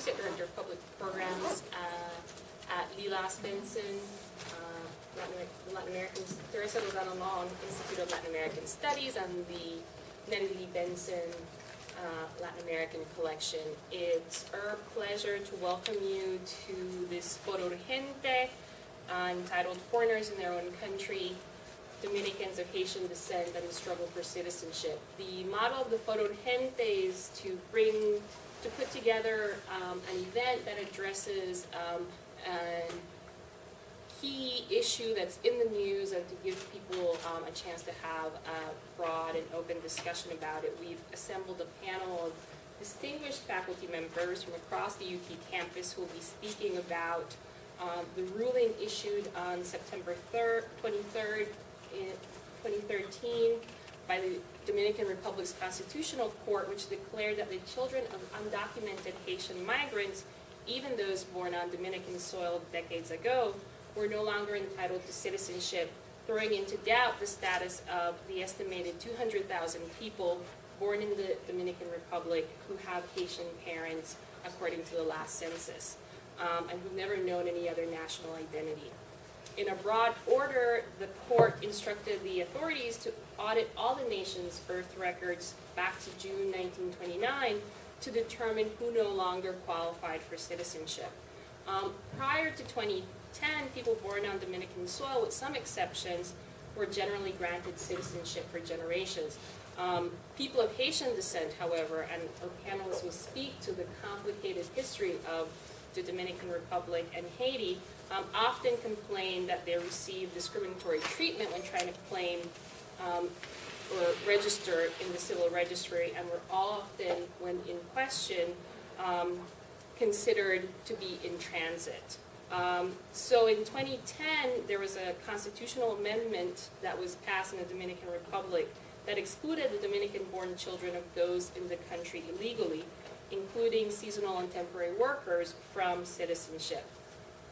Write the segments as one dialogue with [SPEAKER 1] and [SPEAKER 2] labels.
[SPEAKER 1] Associate Director of Public Programs at Lilas Benson, Latin American, Teresa Lozano Long Institute of Latin American Studies, and the Nelly Benson Latin American Collection. It's our pleasure to welcome you to this FORO URGENTE entitled Foreigners in Their Own Country, Dominicans of Haitian Descent and the Struggle for Citizenship. The model of the FORO URGENTE is to put together an event that addresses a key issue that's in the news and to give people a chance to have a broad and open discussion about it. We've assembled a panel of distinguished faculty members from across the UT campus who will be speaking about the ruling issued on September 23rd in 2013 by the Dominican Republic's Constitutional Court, which declared that the children of undocumented Haitian migrants, even those born on Dominican soil decades ago, were no longer entitled to citizenship, throwing into doubt the status of the estimated 200,000 people born in the Dominican Republic who have Haitian parents, according to the last census, and who've never known any other national identity. In a broad order, the court instructed the authorities to audit all the nation's birth records back to June 1929 to determine who no longer qualified for citizenship. Prior to 2010, people born on Dominican soil, with some exceptions, were generally granted citizenship for generations. People of Haitian descent, however, and our panelists will speak to the complicated history of the Dominican Republic and Haiti, often complain that they received discriminatory treatment when trying to claim or register in the civil registry, and were often, when in question, considered to be in transit. So in 2010, there was a constitutional amendment that was passed in the Dominican Republic that excluded the Dominican-born children of those in the country illegally, including seasonal and temporary workers, from citizenship.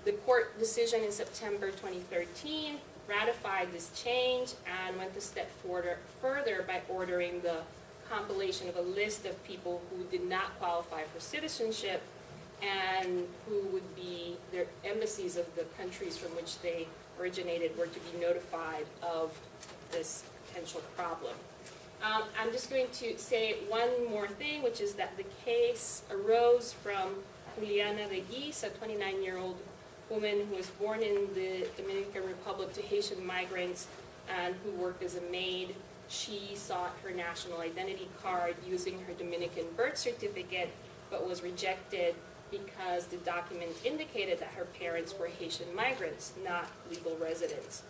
[SPEAKER 1] The court decision in September 2013 ratified this change and went a step further by ordering the compilation of a list of people who did not qualify for citizenship and who would be, their embassies of the countries from which they originated were to be notified of this potential problem. I'm just going to say one more thing, which is that the case arose from Juliana de Guis, a 29-year-old woman who was born in the Dominican Republic to Haitian migrants and who worked as a maid. She sought her national identity card using her Dominican birth certificate, but was rejected because the document indicated that her parents were Haitian migrants, not legal residents.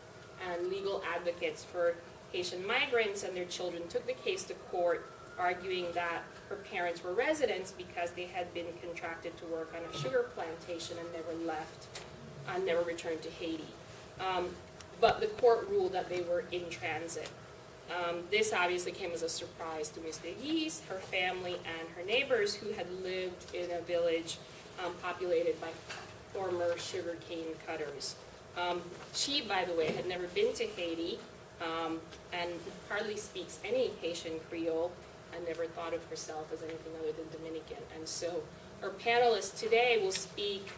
[SPEAKER 1] And legal advocates for Haitian migrants and their children took the case to court, arguing that her parents were residents because they had been contracted to work on a sugar plantation and never left, and never returned to Haiti. But the court ruled that they were in transit. This obviously came as a surprise to Ms. de Guis, her family, and her neighbors who had lived in a village populated by former sugarcane cutters. She, by the way, had never been to Haiti and hardly speaks any Haitian Creole and never thought of herself as anything other than Dominican. And so our panelists today will speak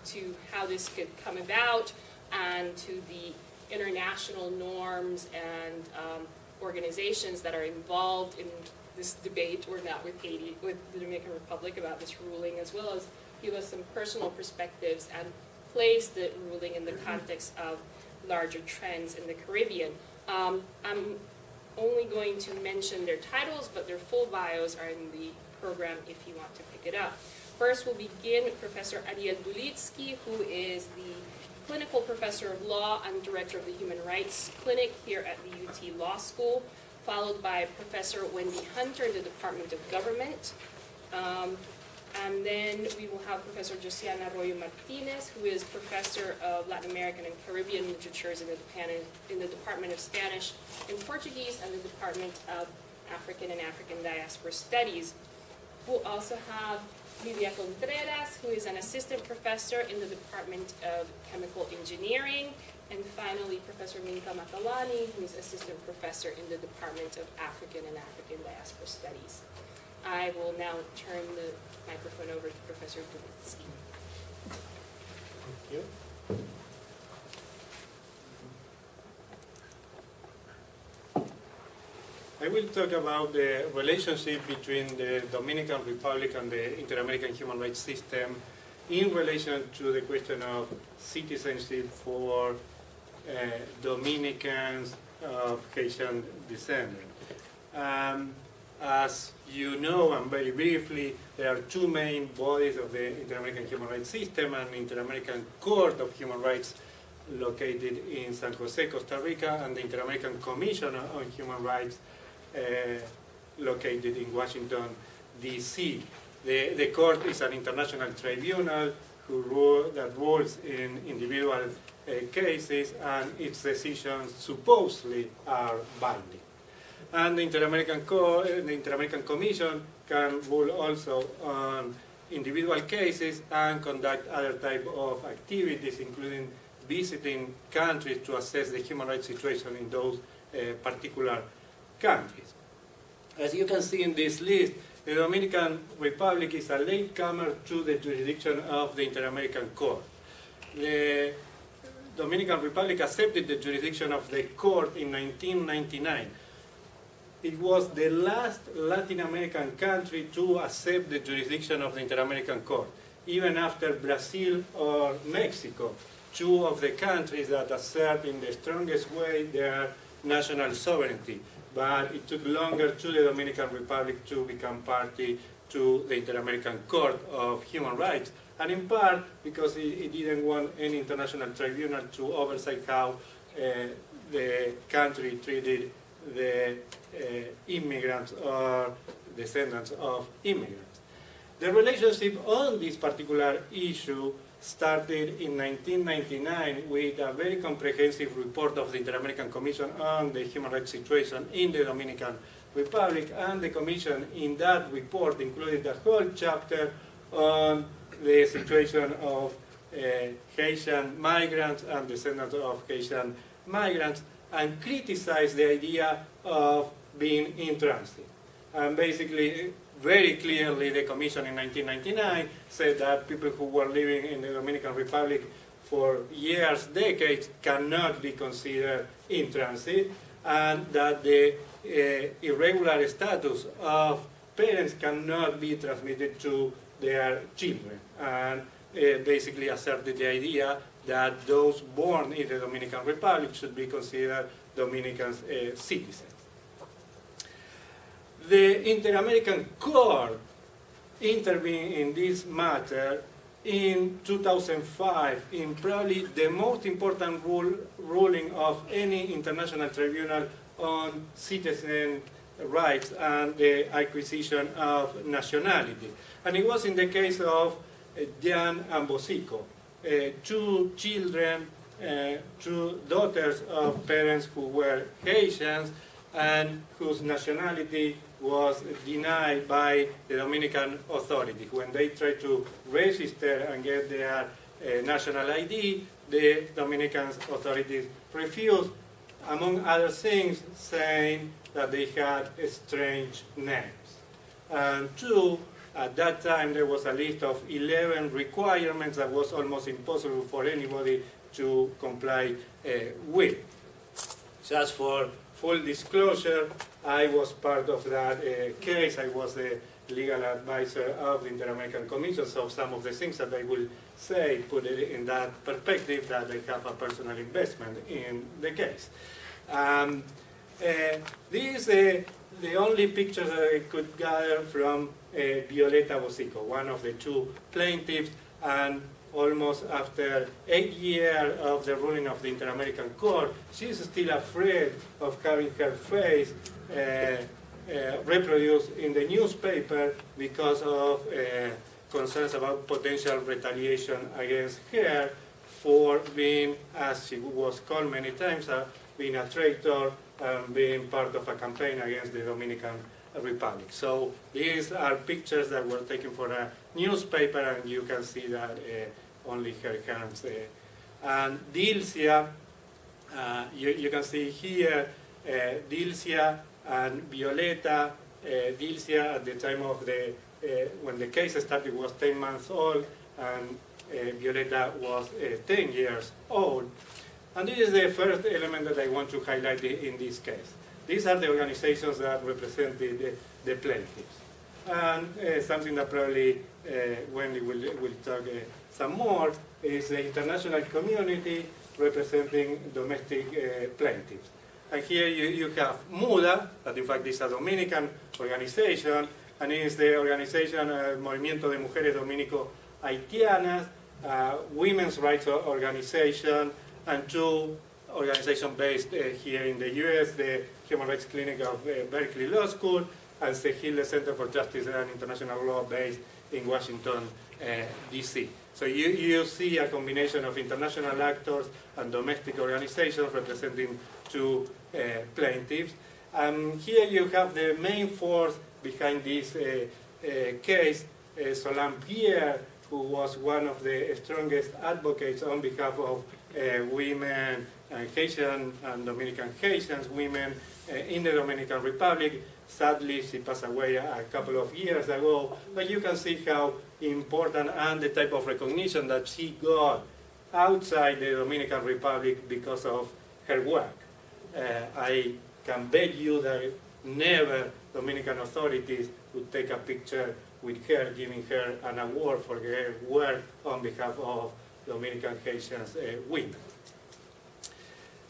[SPEAKER 1] to how this could come about and to the international norms and organizations that are involved in this debate, or not, with Haiti, with the Dominican Republic about this ruling, as well as give us some personal perspectives and place the ruling in the context of larger trends in the Caribbean. I'm only going to mention their titles, but their full bios are in the program if you want to pick it up. First, we'll begin with Professor Ariel Dulitzky, who is the clinical professor of law and director of the Human Rights Clinic here at the UT Law School, followed by Professor Wendy Hunter in the Department of Government. And then we will have Professor Jossianna Arroyo-Martínez, who is professor of Latin American and Caribbean literatures in the Department of Spanish and Portuguese and the Department of African and African Diaspora Studies. We'll also have Lydia Contreras, who is an assistant professor in the Department of Chemical Engineering. And finally, Professor Minkah Makalani, who is assistant professor in the Department of African and African Diaspora Studies. I will now turn the microphone over to Professor Dulitzky.
[SPEAKER 2] Thank you. I will talk about the relationship between the Dominican Republic and the Inter-American human rights system in relation to the question of citizenship for Dominicans of Haitian descent. As you know, and very briefly, there are two main bodies of the Inter-American human rights system: an Inter-American Court of Human Rights located in San Jose, Costa Rica, and the Inter-American Commission on Human Rights located in Washington, D.C. The court is an international tribunal that rules in individual cases, and its decisions supposedly are binding. And the Inter-American Commission can rule also on individual cases and conduct other type of activities, including visiting countries to assess the human rights situation in those particular countries. As you can see in this list, the Dominican Republic is a latecomer to the jurisdiction of the Inter-American Court. The Dominican Republic accepted the jurisdiction of the court in 1999. It was the last Latin American country to accept the jurisdiction of the Inter-American Court, even after Brazil or Mexico, two of the countries that assert in the strongest way their national sovereignty. But it took longer to the Dominican Republic to become party to the Inter-American Court of Human Rights, and in part because it didn't want any international tribunal to oversight how the country treated the immigrants or descendants of immigrants. The relationship on this particular issue started in 1999 with a very comprehensive report of the Inter-American Commission on the human rights situation in the Dominican Republic, and the Commission in that report included a whole chapter on the situation of Haitian migrants and descendants of Haitian migrants, and criticized the idea of being in transit. And basically, very clearly, the Commission in 1999 said that people who were living in the Dominican Republic for years, decades, cannot be considered in transit, and that the irregular status of parents cannot be transmitted to their children, and basically asserted the idea that those born in the Dominican Republic should be considered Dominican citizens. The Inter-American Court intervened in this matter in 2005 in probably the most important ruling of any international tribunal on citizen rights and the acquisition of nationality. And it was in the case of Jan and Bosico, two children, two daughters of parents who were Haitians and whose nationality was denied by the Dominican authorities. When they tried to register and get their national ID, the Dominican authorities refused, among other things, saying that they had strange names. And two, at that time there was a list of 11 requirements that was almost impossible for anybody to comply with. Just for full disclosure, I was part of that case. I was the legal advisor of the Inter-American Commission, so some of the things that I will say put it in that perspective, that I have a personal investment in the case. This is the only pictures that I could gather from Violeta Bosico, one of the two plaintiffs, and almost after 8 years of the ruling of the Inter-American Court, she's still afraid of having her face reproduced in the newspaper because of concerns about potential retaliation against her for being, as she was called many times, being a traitor and being part of a campaign against the Dominican Republic. So these are pictures that were taken for a newspaper, and you can see that only her hands. And Dilcia, you can see here, Dilcia and Violeta Dilcia, at the time of when the case started, was 10 months old, and Violeta was 10 years old. And this is the first element that I want to highlight in this case. These are the organizations that represented the plaintiffs. And something that probably Wendy will talk some more is the international community representing domestic plaintiffs. And here you have MUDA, that in fact is a Dominican organization, and it is the organization Movimiento de Mujeres Dominico-Haitianas, women's rights organization, and two organizations based here in the US, the Human Rights Clinic of Berkeley Law School, and the Hilde Center for Justice and International Law based in Washington, D.C. So you see a combination of international actors and domestic organizations representing two plaintiffs. Here you have the main force behind this case, Solange Pierre, who was one of the strongest advocates on behalf of women, Haitian and Dominican Haitians, women in the Dominican Republic. Sadly, she passed away a couple of years ago, but you can see how important and the type of recognition that she got outside the Dominican Republic because of her work. I can bet you that never Dominican authorities would take a picture with her, giving her an award for her work on behalf of Dominican Haitians women.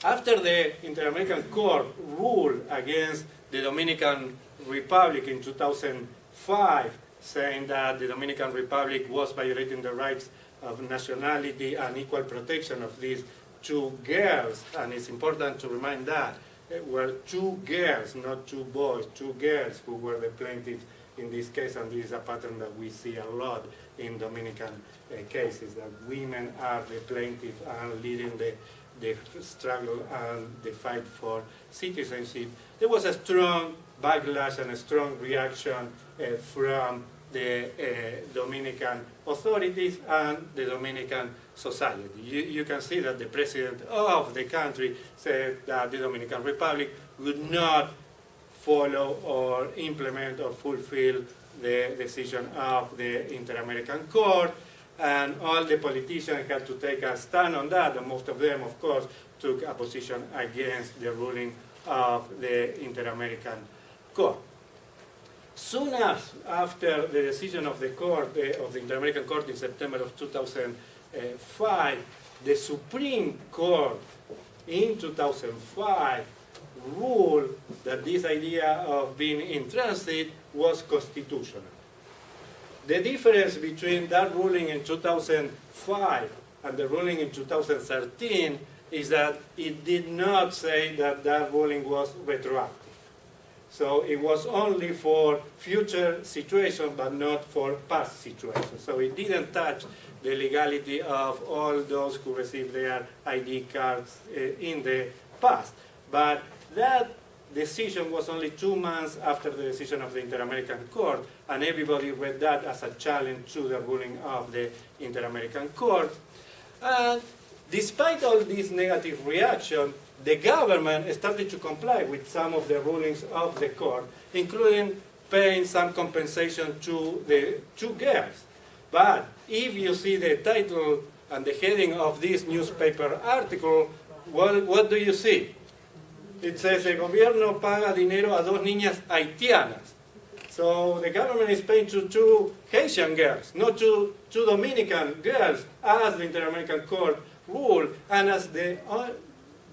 [SPEAKER 2] After the InterAmerican Court ruled against the Dominican Republic in 2005, saying that the Dominican Republic was violating the rights of nationality and equal protection of these two girls, and it's important to remind that were two girls, not two boys, two girls who were the plaintiffs in this case, and this is a pattern that we see a lot in Dominican cases, that women are the plaintiffs and leading the struggle and the fight for citizenship. There was a strong backlash and a strong reaction from the Dominican authorities and the Dominican society. You can see that the president of the country said that the Dominican Republic would not follow or implement or fulfill the decision of the InterAmerican Court, and all the politicians had to take a stand on that, and most of them, of course, took a position against the ruling of the InterAmerican Court. Soon after the decision of the court, of the InterAmerican Court in September of 2005, the Supreme Court in 2005 ruled that this idea of being in transit was constitutional. The difference between that ruling in 2005 and the ruling in 2013 is that it did not say that that ruling was retroactive. So it was only for future situations, but not for past situations. So it didn't touch the legality of all those who received their ID cards in the past. But that decision was only 2 months after the decision of the InterAmerican Court, and everybody read that as a challenge to the ruling of the InterAmerican Court. And despite all this negative reaction, the government started to comply with some of the rulings of the court, including paying some compensation to the two girls. But if you see the title and the heading of this newspaper article, what do you see? It says, el gobierno paga dinero a dos niñas haitianas. So the government is paying to two Haitian girls, not to two Dominican girls, as the InterAmerican Court ruled, and as the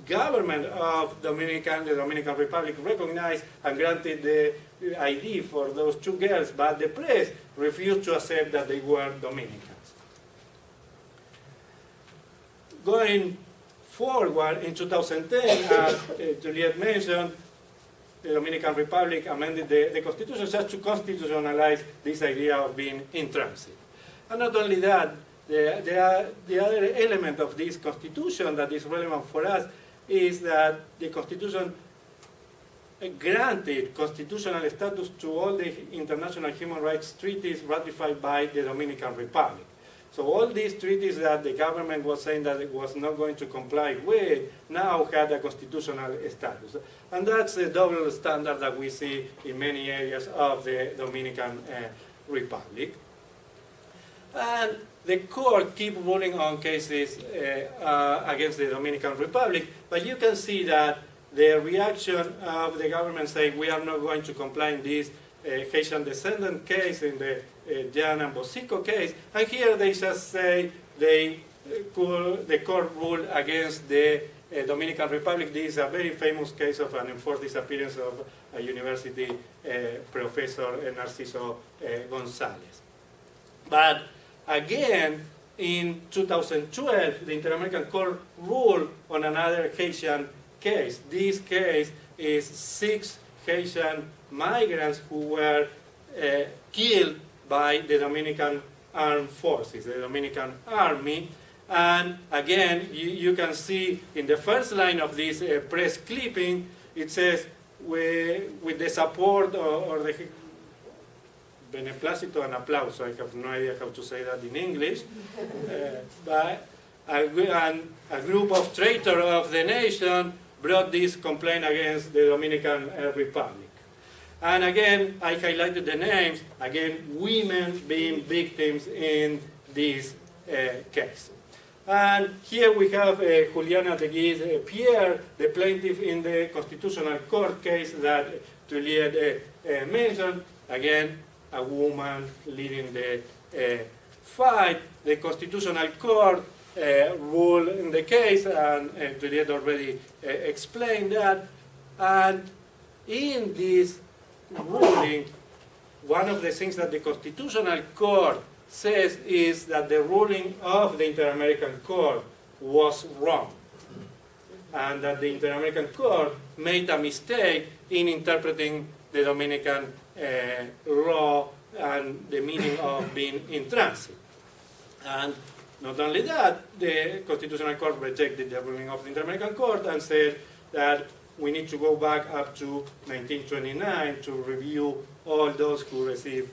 [SPEAKER 2] government of the Dominican Republic recognized and granted the ID for those two girls, but the press refused to accept that they were Dominicans. Going forward, in 2010, as Juliet mentioned, the Dominican Republic amended the Constitution just to constitutionalize this idea of being in transit. And not only that, the other element of this Constitution that is relevant for us is that the Constitution granted constitutional status to all the international human rights treaties ratified by the Dominican Republic. So all these treaties that the government was saying that it was not going to comply with now had a constitutional status. And that's the double standard that we see in many areas of the Dominican Republic. And the court keep ruling on cases against the Dominican Republic, but you can see that the reaction of the government saying we are not going to comply in this Haitian descendant case, in the Jan and Bosico case, and here they just say the court ruled against the Dominican Republic. This is a very famous case of an enforced disappearance of a university professor, Narciso Gonzalez. But again, in 2012, the InterAmerican Court ruled on another Haitian case. This case is 6 Haitian migrants who were killed by the Dominican Armed Forces, the Dominican Army. And again, you can see in the first line of this press clipping, it says, with the support or the beneplácito and applause, I have no idea how to say that in English, but a group of traitors of the nation brought this complaint against the Dominican Republic. And again, I highlighted the names, again, women being victims in this case. And here we have Juliana de Guise Pierre, the plaintiff in the Constitutional Court case that Juliet mentioned. Again, a woman leading the fight. The Constitutional Court ruled in the case, and Juliet already explained that. And in this ruling, one of the things that the Constitutional Court says is that the ruling of the Inter-American Court was wrong, and that the Inter-American Court made a mistake in interpreting the Dominican law and the meaning of being in transit. And not only that, the Constitutional Court rejected the ruling of the Inter-American Court and said that we need to go back up to 1929 to review all those who received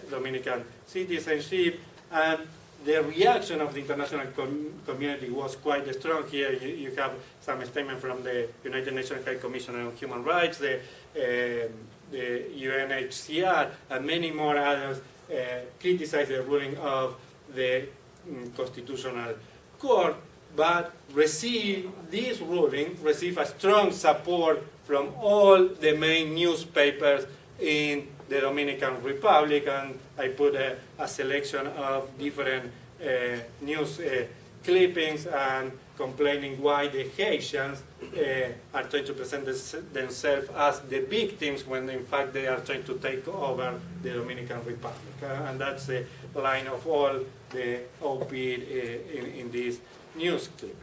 [SPEAKER 2] Dominican citizenship. And the reaction of the international community was quite strong. Here you have some statement from the United Nations High Commissioner on Human Rights, the UNHCR, and many more others criticized the ruling of the Constitutional Court, but this ruling received a strong support from all the main newspapers in the Dominican Republic, and I put a selection of different news clippings and complaining why the Haitians are trying to present themselves as the victims when in fact they are trying to take over the Dominican Republic. And that's the line of all the op-ed in these news clippings.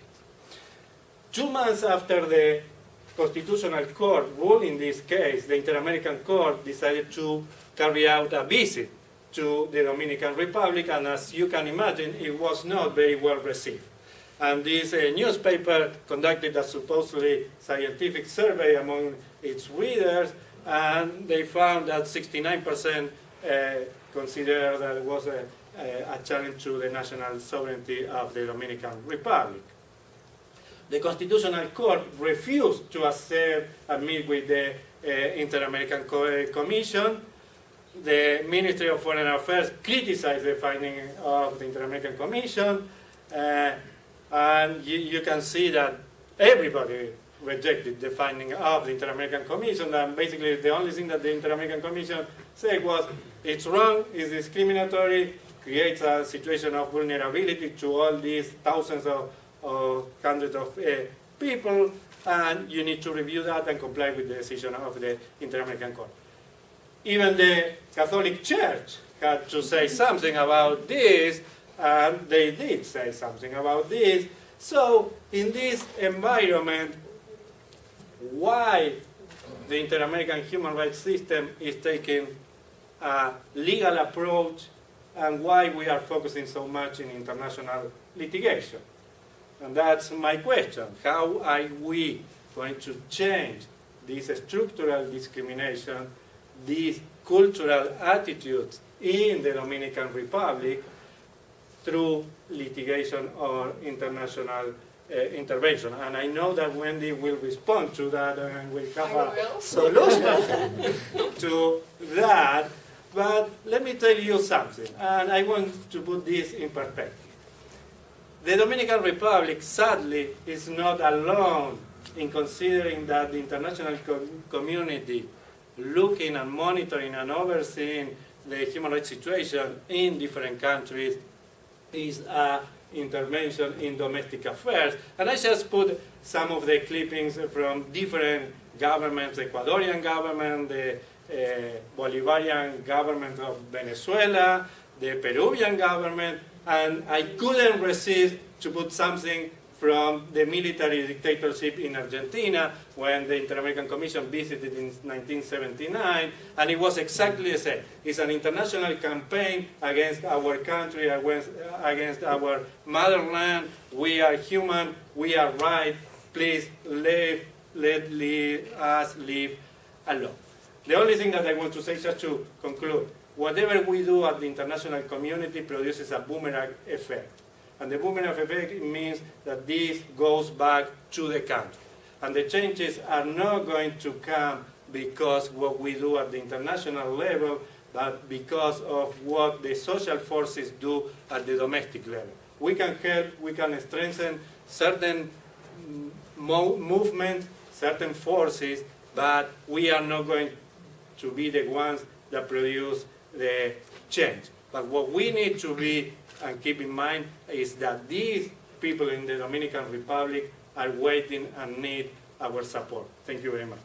[SPEAKER 2] 2 months after the Constitutional Court ruled in this case, the Inter-American Court decided to carry out a visit to the Dominican Republic, and as you can imagine, it was not very well received. And this newspaper conducted a supposedly scientific survey among its readers, and they found that 69% considered that it was a challenge to the national sovereignty of the Dominican Republic. The Constitutional Court refused to accept and meet with the Inter-American Commission. The Ministry of Foreign Affairs criticized the finding of the Inter-American Commission, and you can see that everybody rejected the finding of the Inter-American Commission, and basically the only thing that the Inter-American Commission said was it's wrong, it's discriminatory, creates a situation of vulnerability to all these thousands of hundreds of people, and you need to review that and comply with the decision of the Inter-American Court. Even the Catholic Church had to say something about this, and they did say something about this. So in this environment, why the Inter-American human rights system is taking a legal approach, and why we are focusing so much in international litigation? And that's my question. How are we going to change this structural discrimination, these cultural attitudes in the Dominican Republic, through litigation or international intervention. And I know that Wendy will respond to that and will have a solution to that. But let me tell you something, and I want to put this in perspective. The Dominican Republic, sadly, is not alone in considering that the international community looking and monitoring and overseeing the human rights situation in different countries is an intervention in domestic affairs. And I just put some of the clippings from different governments, the Ecuadorian government, the Bolivarian government of Venezuela, the Peruvian government, and I couldn't resist to put something from the military dictatorship in Argentina when the Inter-American Commission visited in 1979, and it was exactly the same. It's an international campaign against our country, against our motherland. We are human, we are right, please let us live alone. The only thing that I want to say, just to conclude, whatever we do at the international community produces a boomerang effect. And the boomerang effect means that this goes back to the country. And the changes are not going to come because what we do at the international level, but because of what the social forces do at the domestic level. We can help, we can strengthen certain movements, certain forces, but we are not going to be the ones that produce the change. But what we need to be and keep in mind is that these people in the Dominican Republic are waiting and need our support. Thank you very much.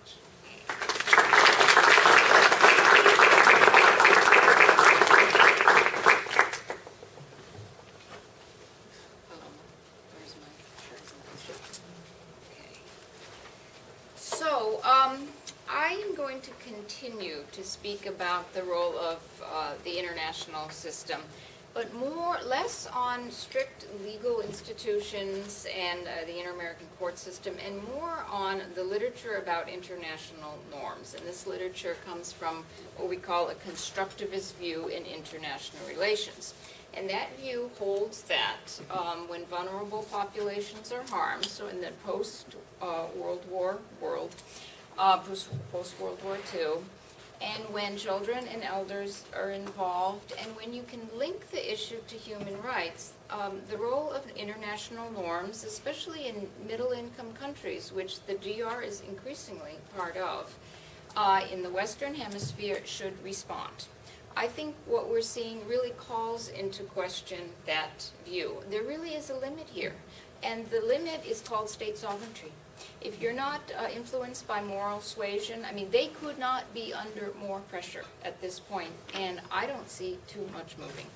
[SPEAKER 3] So, I am going to continue to speak about the role of the international system, but less on strict legal institutions and the InterAmerican Court system, and more on the literature about international norms. And this literature comes from what we call a constructivist view in international relations. And that view holds that when vulnerable populations are harmed, so in the post-World War world, post-World War II, and when children and elders are involved, and when you can link the issue to human rights, the role of international norms, especially in middle-income countries, which the DR is increasingly part of, in the Western Hemisphere should respond. I think what we're seeing really calls into question that view. There really is a limit here, and the limit is called state sovereignty. If you're not influenced by moral suasion, I mean, they could not be under more pressure at this point, and I don't see too much moving.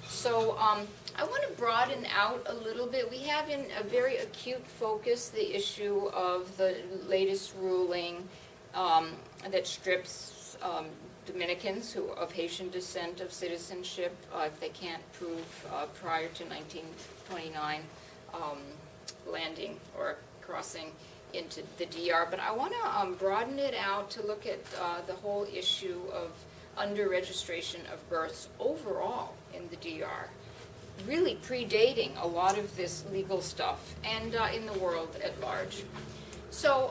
[SPEAKER 3] So I want to broaden out a little bit. We have in a very acute focus the issue of the latest ruling that strips Dominicans of Haitian descent of citizenship if they can't prove prior to 1929 landing or crossing into the DR. But I want to broaden it out to look at the whole issue of under-registration of births overall in the DR, really predating a lot of this legal stuff, and in the world at large. So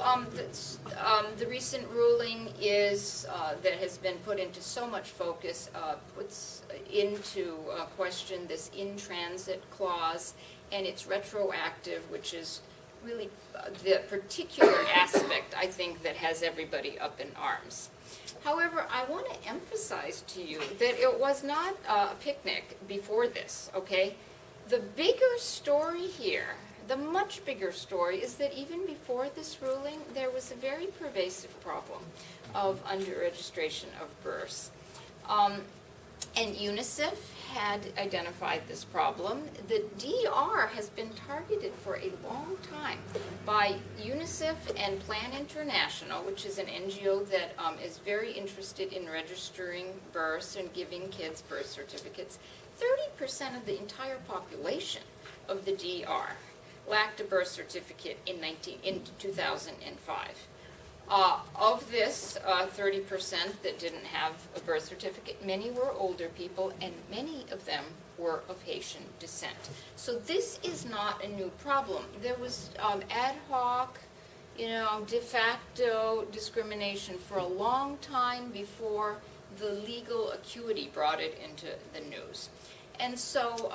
[SPEAKER 3] the recent ruling is that has been put into so much focus, puts into question this in-transit clause, and it's retroactive, which is really the particular aspect, I think, that has everybody up in arms. However, I want to emphasize to you that it was not a picnic before this, okay? The bigger story here, the much bigger story, is that even before this ruling, there was a very pervasive problem of under-registration of births. And UNICEF had identified this problem. The DR has been targeted for a long time by UNICEF and Plan International, which is an NGO that is very interested in registering births and giving kids birth certificates. 30% of the entire population of the DR lacked a birth certificate in 2005. Of this 30% that didn't have a birth certificate, many were older people, and many of them were of Haitian descent. So this is not a new problem. There was ad hoc, de facto discrimination for a long time before the legal acuity brought it into the news. And so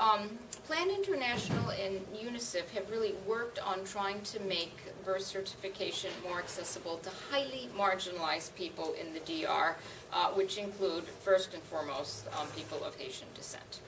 [SPEAKER 3] Plan International and UNICEF have really worked on trying to make birth certification more accessible to highly marginalized people in the DR, which include, first and foremost, people of Haitian descent.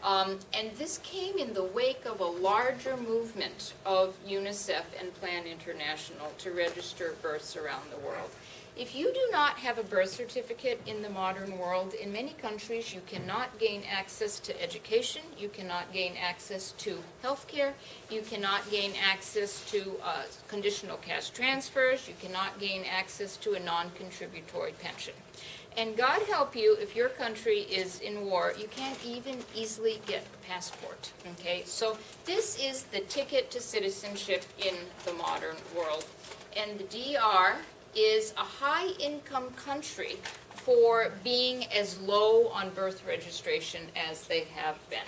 [SPEAKER 3] And this came in the wake of a larger movement of UNICEF and Plan International to register births around the world. If you do not have a birth certificate in the modern world, in many countries you cannot gain access to education, you cannot gain access to health care, you cannot gain access to conditional cash transfers, you cannot gain access to a non-contributory pension. And God help you, if your country is in war, you can't even easily get a passport, okay? So this is the ticket to citizenship in the modern world. And the DR is a high-income country for being as low on birth registration as they have been.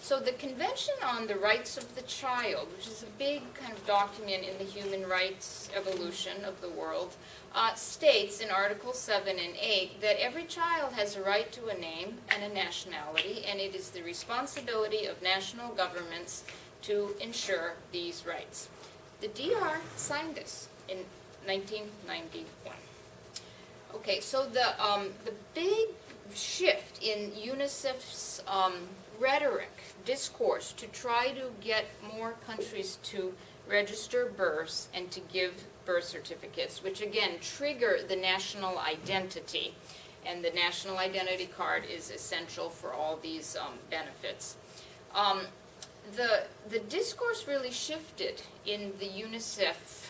[SPEAKER 3] So the Convention on the Rights of the Child, which is a big kind of document in the human rights evolution of the world, states in Article 7 and 8 that every child has a right to a name and a nationality, and it is the responsibility of national governments to ensure these rights. The DR signed this in 1991. Okay, so the big shift in UNICEF's rhetoric, discourse, to try to get more countries to register births and to give birth certificates, which again trigger the national identity, and the national identity card is essential for all these benefits. The discourse really shifted in the UNICEF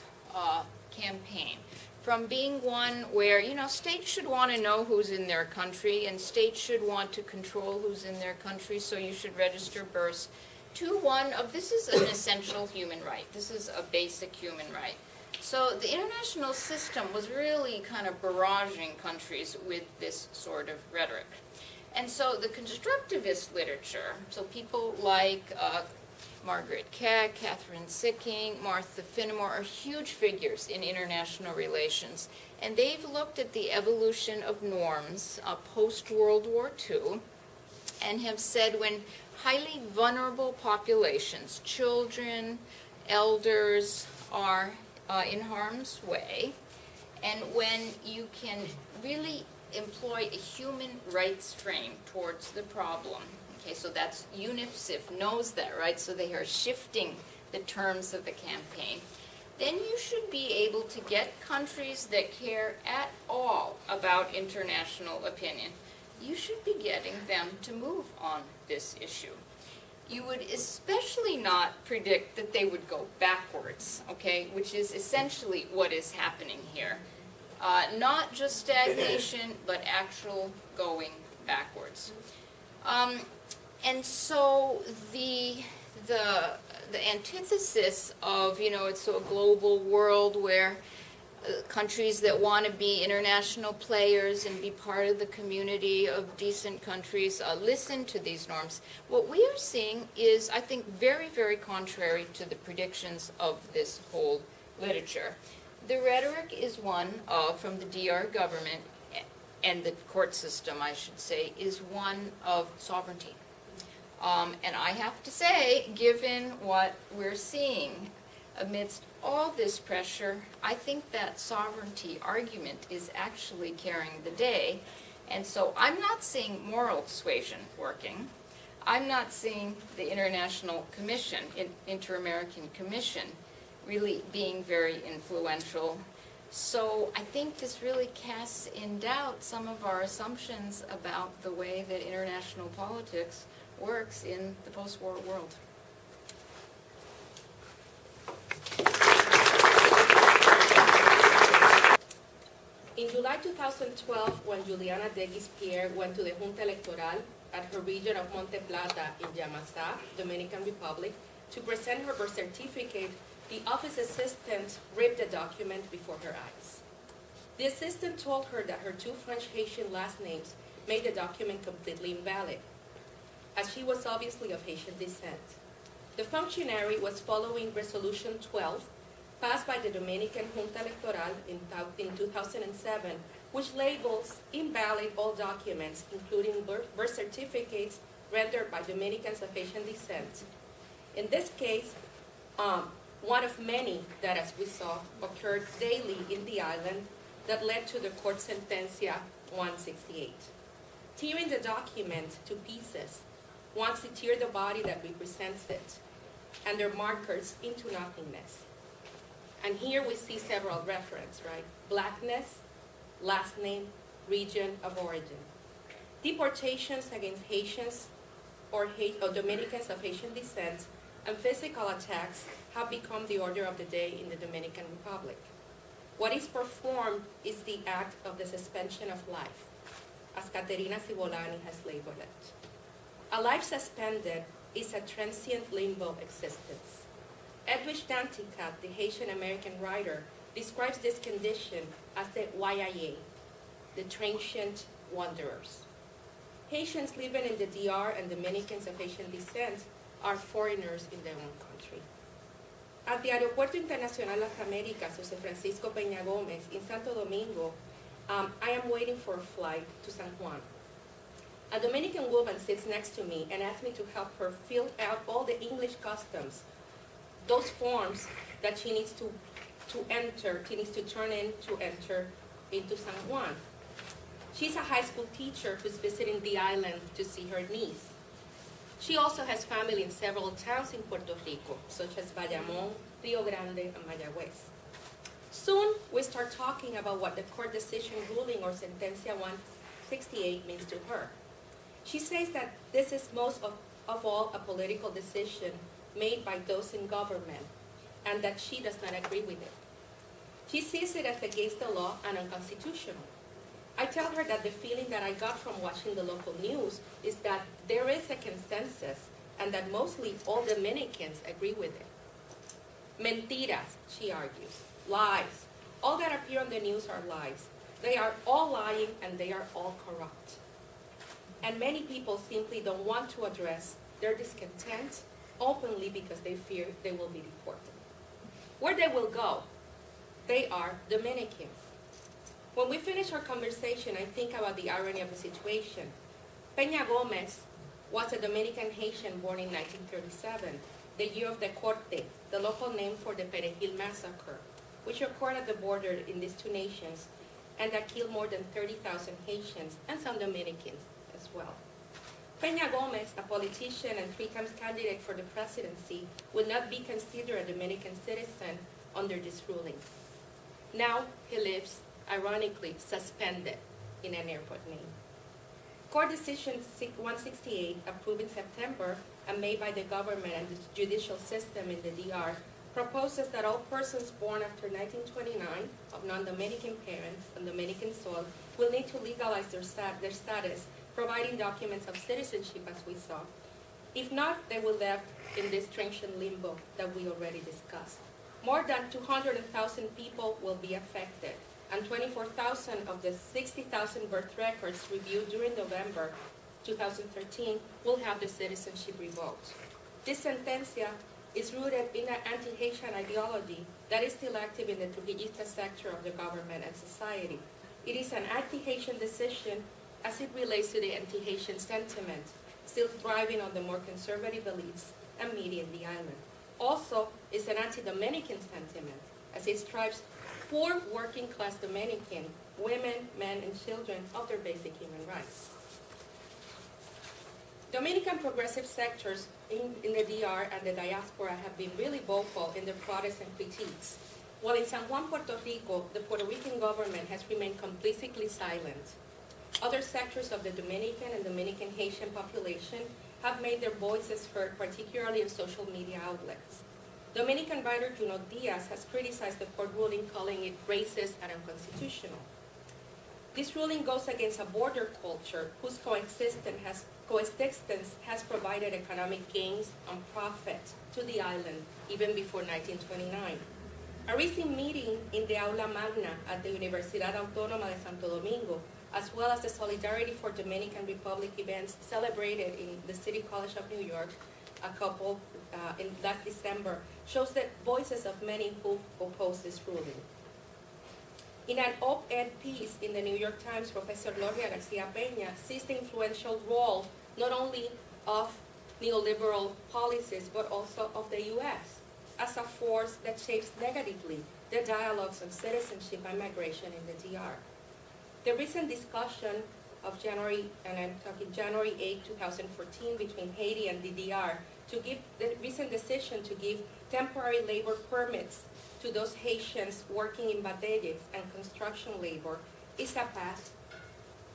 [SPEAKER 3] campaign from being one where, states should want to know who's in their country and states should want to control who's in their country, so you should register births, to one of this is an essential human right. This is a basic human right. So the international system was really kind of barraging countries with this sort of rhetoric. And so the constructivist literature, so people like Margaret Keck, Catherine Sicking, Martha Finnemore are huge figures in international relations. And they've looked at the evolution of norms post-World War II and have said when highly vulnerable populations, children, elders, are in harm's way, and when you can really employ a human rights frame towards the problem. Okay, so that's UNICEF knows that, right? So they are shifting the terms of the campaign. Then you should be able to get countries that care at all about international opinion. You should be getting them to move on this issue. You would especially not predict that they would go backwards, okay, which is essentially what is happening here. Not just stagnation, but actual going backwards. And so the antithesis of, it's a global world where countries that want to be international players and be part of the community of decent countries listen to these norms. What we are seeing is, I think, very, very contrary to the predictions of this whole literature. The rhetoric is one from the DR government, and the court system, I should say, is one of sovereignty. And I have to say, given what we're seeing amidst all this pressure, I think that sovereignty argument is actually carrying the day. And so I'm not seeing moral suasion working. I'm not seeing the International Commission, Inter-American Commission, really being very influential. So I think this really casts in doubt some of our assumptions about the way that international politics works in the post-war world.
[SPEAKER 4] In July 2012, when Juliana Deguis-Pierre went to the Junta Electoral at her region of Monte Plata in Yamasá, Dominican Republic, to present her birth certificate, the office assistant ripped the document before her eyes. The assistant told her that her two French Haitian last names made the document completely invalid, as she was obviously of Haitian descent. The functionary was following Resolution 12, passed by the Dominican Junta Electoral in 2007, which labels invalid all documents, including birth certificates rendered by Dominicans of Haitian descent. In this case, one of many that, as we saw, occurred daily in the island that led to the court sentencia 168. Tearing the document to pieces wants to tear the body that represents it and their markers into nothingness. And here we see several references, right? Blackness, last name, region of origin. Deportations against Haitians or Dominicans of Haitian descent and physical attacks have become the order of the day in the Dominican Republic. What is performed is the act of the suspension of life, as Caterina Cibolani has labeled it. A life suspended is a transient limbo existence. Edwidge Danticat, the Haitian-American writer, describes this condition as the YIA, the transient wanderers. Haitians living in the DR and Dominicans of Haitian descent are foreigners in their own country. At the Aeropuerto Internacional Las Américas, Jose Francisco Pena Gomez, in Santo Domingo, I am waiting for a flight to San Juan. A Dominican woman sits next to me and asks me to help her fill out all the English customs, those forms that she needs to turn in to enter into San Juan. She's a high school teacher who's visiting the island to see her niece. She also has family in several towns in Puerto Rico, such as Bayamón, Rio Grande, and Mayagüez. Soon, we start talking about what the court decision ruling or sentencia 168 means to her. She says that this is most of all a political decision made by those in government, and that she does not agree with it. She sees it as against the law and unconstitutional. I tell her that the feeling that I got from watching the local news is that there is a consensus and that mostly all Dominicans agree with it. Mentiras, she argues, lies. All that appear on the news are lies. They are all lying and they are all corrupt. And many people simply don't want to address their discontent openly because they fear they will be deported. Where they will go? They are Dominicans. When we finish our conversation, I think about the irony of the situation. Pena Gomez was a Dominican Haitian born in 1937, the year of the Corte, the local name for the Perejil massacre, which occurred at the border in these two nations and that killed more than 30,000 Haitians and some Dominicans as well. Pena Gomez, a politician and 3 times candidate for the presidency, would not be considered a Dominican citizen under this ruling. Now he lives, ironically, suspended in an airport name. Court Decision 168, approved in September and made by the government and the judicial system in the DR, proposes that all persons born after 1929 of non-Dominican parents on Dominican soil will need to legalize their status, providing documents of citizenship, as we saw. If not, they will be left in this transient limbo that we already discussed. More than 200,000 people will be affected, and 24,000 of the 60,000 birth records reviewed during November 2013 will have their citizenship revoked. This sentencia is rooted in an anti-Haitian ideology that is still active in the Trujillista sector of the government and society. It is an anti-Haitian decision as it relates to the anti-Haitian sentiment, still thriving on the more conservative elites and media in the island. Also, it's an anti-Dominican sentiment, as it strives for working-class Dominican women, men, and children of their basic human rights. Dominican progressive sectors in the DR and the diaspora have been really vocal in their protests and critiques. While in San Juan, Puerto Rico, the Puerto Rican government has remained complicitly silent. Other sectors of the Dominican and Dominican Haitian population have made their voices heard, particularly in social media outlets. Dominican writer Junot Diaz has criticized the court ruling, calling it racist and unconstitutional. This ruling goes against a border culture whose coexistence has provided economic gains and profit to the island even before 1929. A recent meeting in the Aula Magna at the Universidad Autónoma de Santo Domingo, as well as the Solidarity for Dominican Republic events celebrated in the City College of New York, a couple in last December, shows the voices of many who oppose this ruling. In an op-ed piece in the New York Times, Professor Gloria Garcia Peña sees the influential role not only of neoliberal policies, but also of the U.S. as a force that shapes negatively the dialogues on citizenship and migration in the DR. The recent discussion of January 8, 2014, between Haiti and the DR, the recent decision to give temporary labor permits to those Haitians working in batalles and construction labor is a path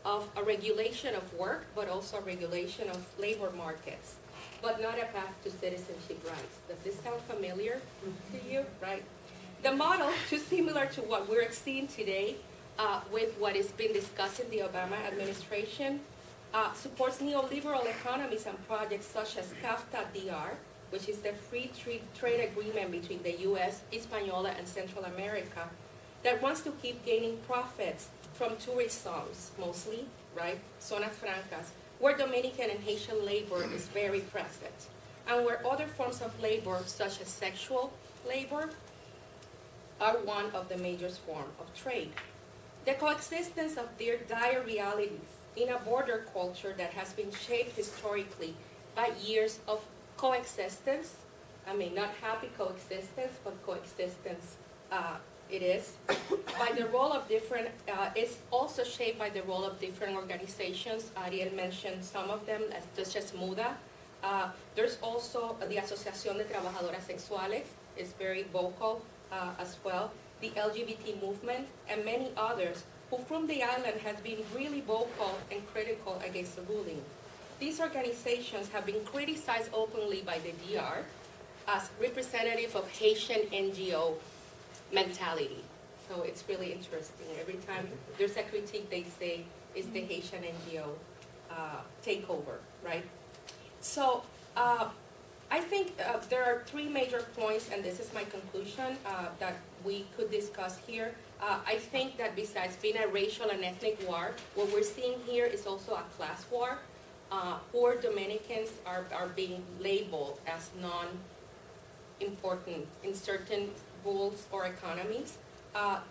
[SPEAKER 4] of a regulation of work, but also a regulation of labor markets, but not a path to citizenship rights. Does this sound familiar to you, right? The model, too similar to what we're seeing today with what is being discussed in the Obama administration, supports neoliberal economies and projects such as CAFTA-DR, which is the free trade agreement between the U.S., Hispaniola, and Central America, that wants to keep gaining profits from tourist zones, mostly, right, zonas francas, where Dominican and Haitian labor is very present, and where other forms of labor, such as sexual labor, are one of the major forms of trade. The coexistence of their dire realities in a border culture that has been shaped historically by years of coexistence, I mean, not happy coexistence, but coexistence it is, by the role of different, is also shaped by the role of different organizations. Ariel mentioned some of them, such as MUDA. There's also the Asociación de Trabajadoras Sexuales, is very vocal as well, the LGBT movement, and many others who from the island have been really vocal and critical against the ruling. These organizations have been criticized openly by the DR as representative of Haitian NGO mentality. So it's really interesting. Every time there's a critique, they say, is the Haitian NGO takeover, right? So I think there are three major points, and this is my conclusion, that we could discuss here. I think that besides being a racial and ethnic war, what we're seeing here is also a class war. Poor Dominicans are being labeled as non-important in certain rules or economies.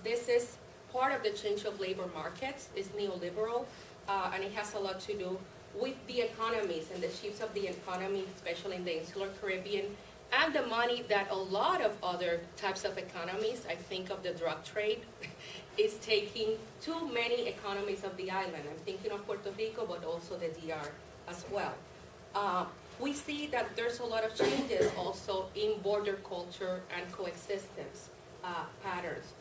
[SPEAKER 4] This is part of the change of labor markets, is neoliberal, and it has a lot to do with the economies and the shifts of the economy, especially in the insular Caribbean, and the money that a lot of other types of economies, I think of the drug trade, is taking too many economies of the island. I'm thinking of Puerto Rico, but also the DR as well. We see that there's a lot of changes also in border culture and coexistence patterns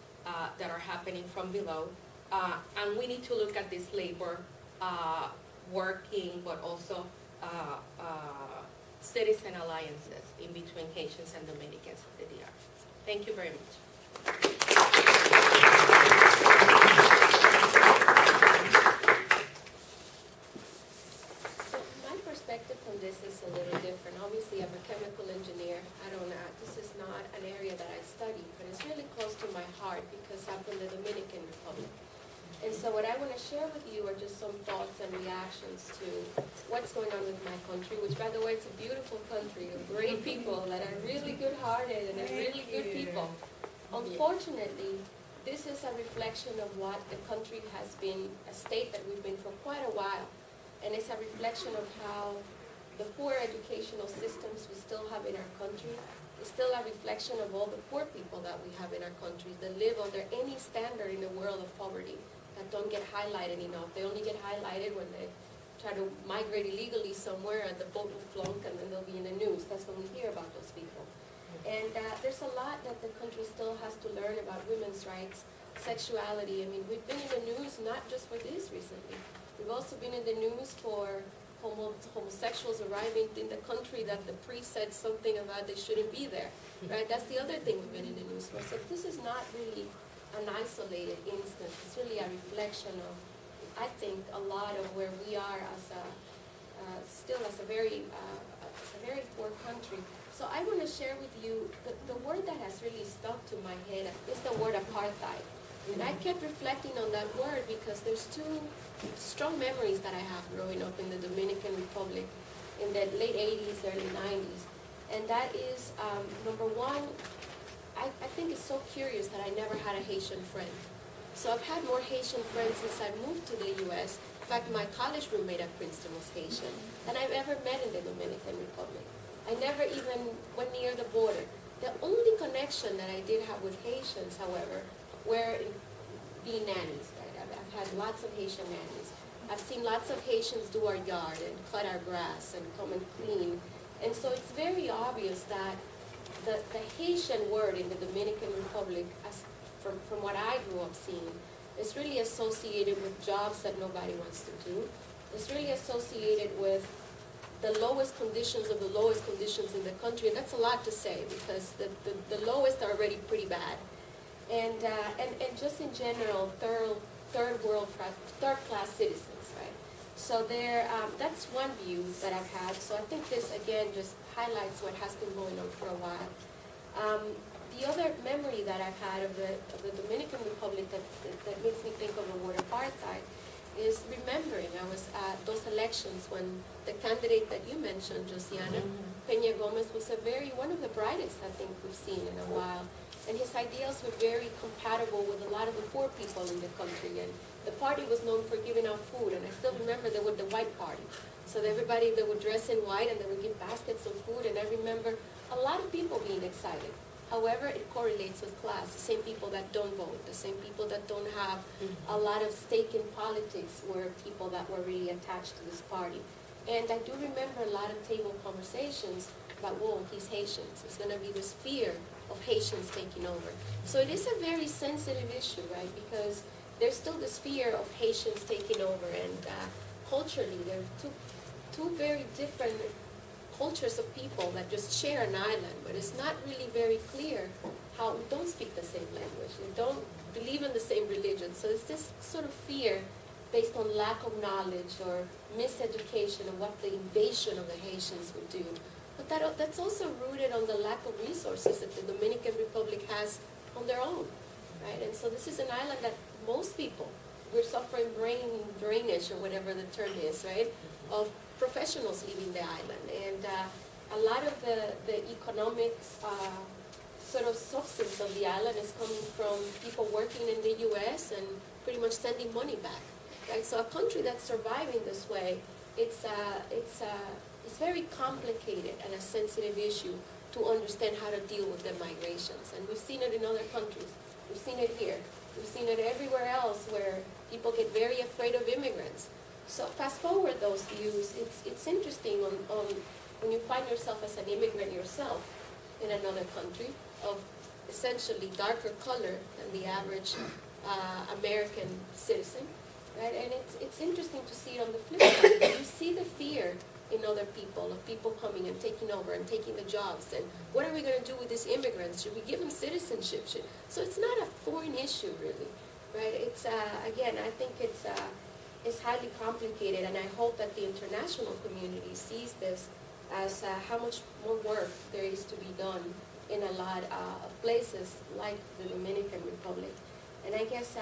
[SPEAKER 4] that are happening from below. And we need to look at this labor working, but also citizen alliances in between Haitians and Dominicans of the DR. Thank you very much.
[SPEAKER 5] So my perspective from this is a little different. Obviously, I'm a chemical engineer. This is not an area that I study, but it's really close to my heart because I'm from the Dominican Republic. And so what I want to share with you are just some thoughts and reactions to what's going on with my country, which, by the way, it's a beautiful country of great people that are really good-hearted and are really good people. Unfortunately, this is a reflection of what the country has been, a state that we've been for quite a while. And it's a reflection of how the poor educational systems we still have in our country is still a reflection of all the poor people that we have in our countries that live under any standard in the world of poverty that don't get highlighted enough. They only get highlighted when they try to migrate illegally somewhere and the boat will flunk and then they'll be in the news. That's when we hear about those people. And there's a lot that the country still has to learn about women's rights, sexuality. I mean, we've been in the news not just for this recently. We've also been in the news for homosexuals arriving in the country that the priest said something about they shouldn't be there, right? That's the other thing we've been in the news for. So this is not really an isolated instance. It's really a reflection of, I think, a lot of where we are as a, still as a very poor country. So So I want to share with you the word that has really stuck to my head is the word apartheid. And I kept reflecting on that word because there's two strong memories that I have growing up in the Dominican Republic in the late 80s, early 90s. And that is, number one, I think it's so curious that I never had a Haitian friend. So I've had more Haitian friends since I moved to the U.S. In fact, my college roommate at Princeton was Haitian than I've ever met in the Dominican Republic. I never even went near the border. The only connection that I did have with Haitians, however, were being nannies. Right? I've had lots of Haitian nannies. I've seen lots of Haitians do our yard and cut our grass and come and clean. And so it's very obvious that the Haitian word in the Dominican Republic, as from what I grew up seeing, is really associated with jobs that nobody wants to do. It's really associated with the lowest conditions of the lowest conditions in the country, and that's a lot to say because the lowest are already pretty bad. And just in general, third class citizens, right? So that's one view that I've had. So I think this again just highlights what has been going on for a while. The other memory that I've had of the Dominican Republic that makes me think of the word apartheid is remembering I was at those elections when the candidate that you mentioned, Jossianna, Pena Gomez, was one of the brightest I think we've seen in a while. And his ideals were very compatible with a lot of the poor people in the country. And the party was known for giving out food. And I still remember there was the white party. So everybody, they would dress in white and they would give baskets of food. And I remember a lot of people being excited. However, it correlates with class. The same people that don't vote, the same people that don't have a lot of stake in politics were people that were really attached to this party. And I do remember a lot of table conversations about, whoa, he's Haitian. So it's going to be this fear of Haitians taking over. So it is a very sensitive issue, right? Because there's still this fear of Haitians taking over. And culturally, there are two very different cultures of people that just share an island, but it's not really very clear how we don't speak the same language, we don't believe in the same religion. So it's this sort of fear based on lack of knowledge or miseducation of what the invasion of the Haitians would do. But that's also rooted on the lack of resources that the Dominican Republic has on their own, right? And so this is an island that most people, we're suffering brain drainage or whatever the term is, right, of professionals leaving the island. And a lot of the economic sort of substance of the island is coming from people working in the U.S. and pretty much sending money back. Right? So a country that's surviving this way, it's very complicated and a sensitive issue to understand how to deal with the migrations. And we've seen it in other countries. We've seen it here. We've seen it everywhere else where people get very afraid of immigrants. So fast forward those views, it's interesting on when you find yourself as an immigrant yourself in another country of essentially darker color than the average American citizen, right? And it's interesting to see it on the flip side. You see the fear in other people, of people coming and taking over and taking the jobs. And what are we going to do with these immigrants? Should we give them citizenship? So it's not a foreign issue, really, right? It's, again, I think it's highly complicated, and I hope that the international community sees this as how much more work there is to be done in a lot of places like the Dominican Republic. And I guess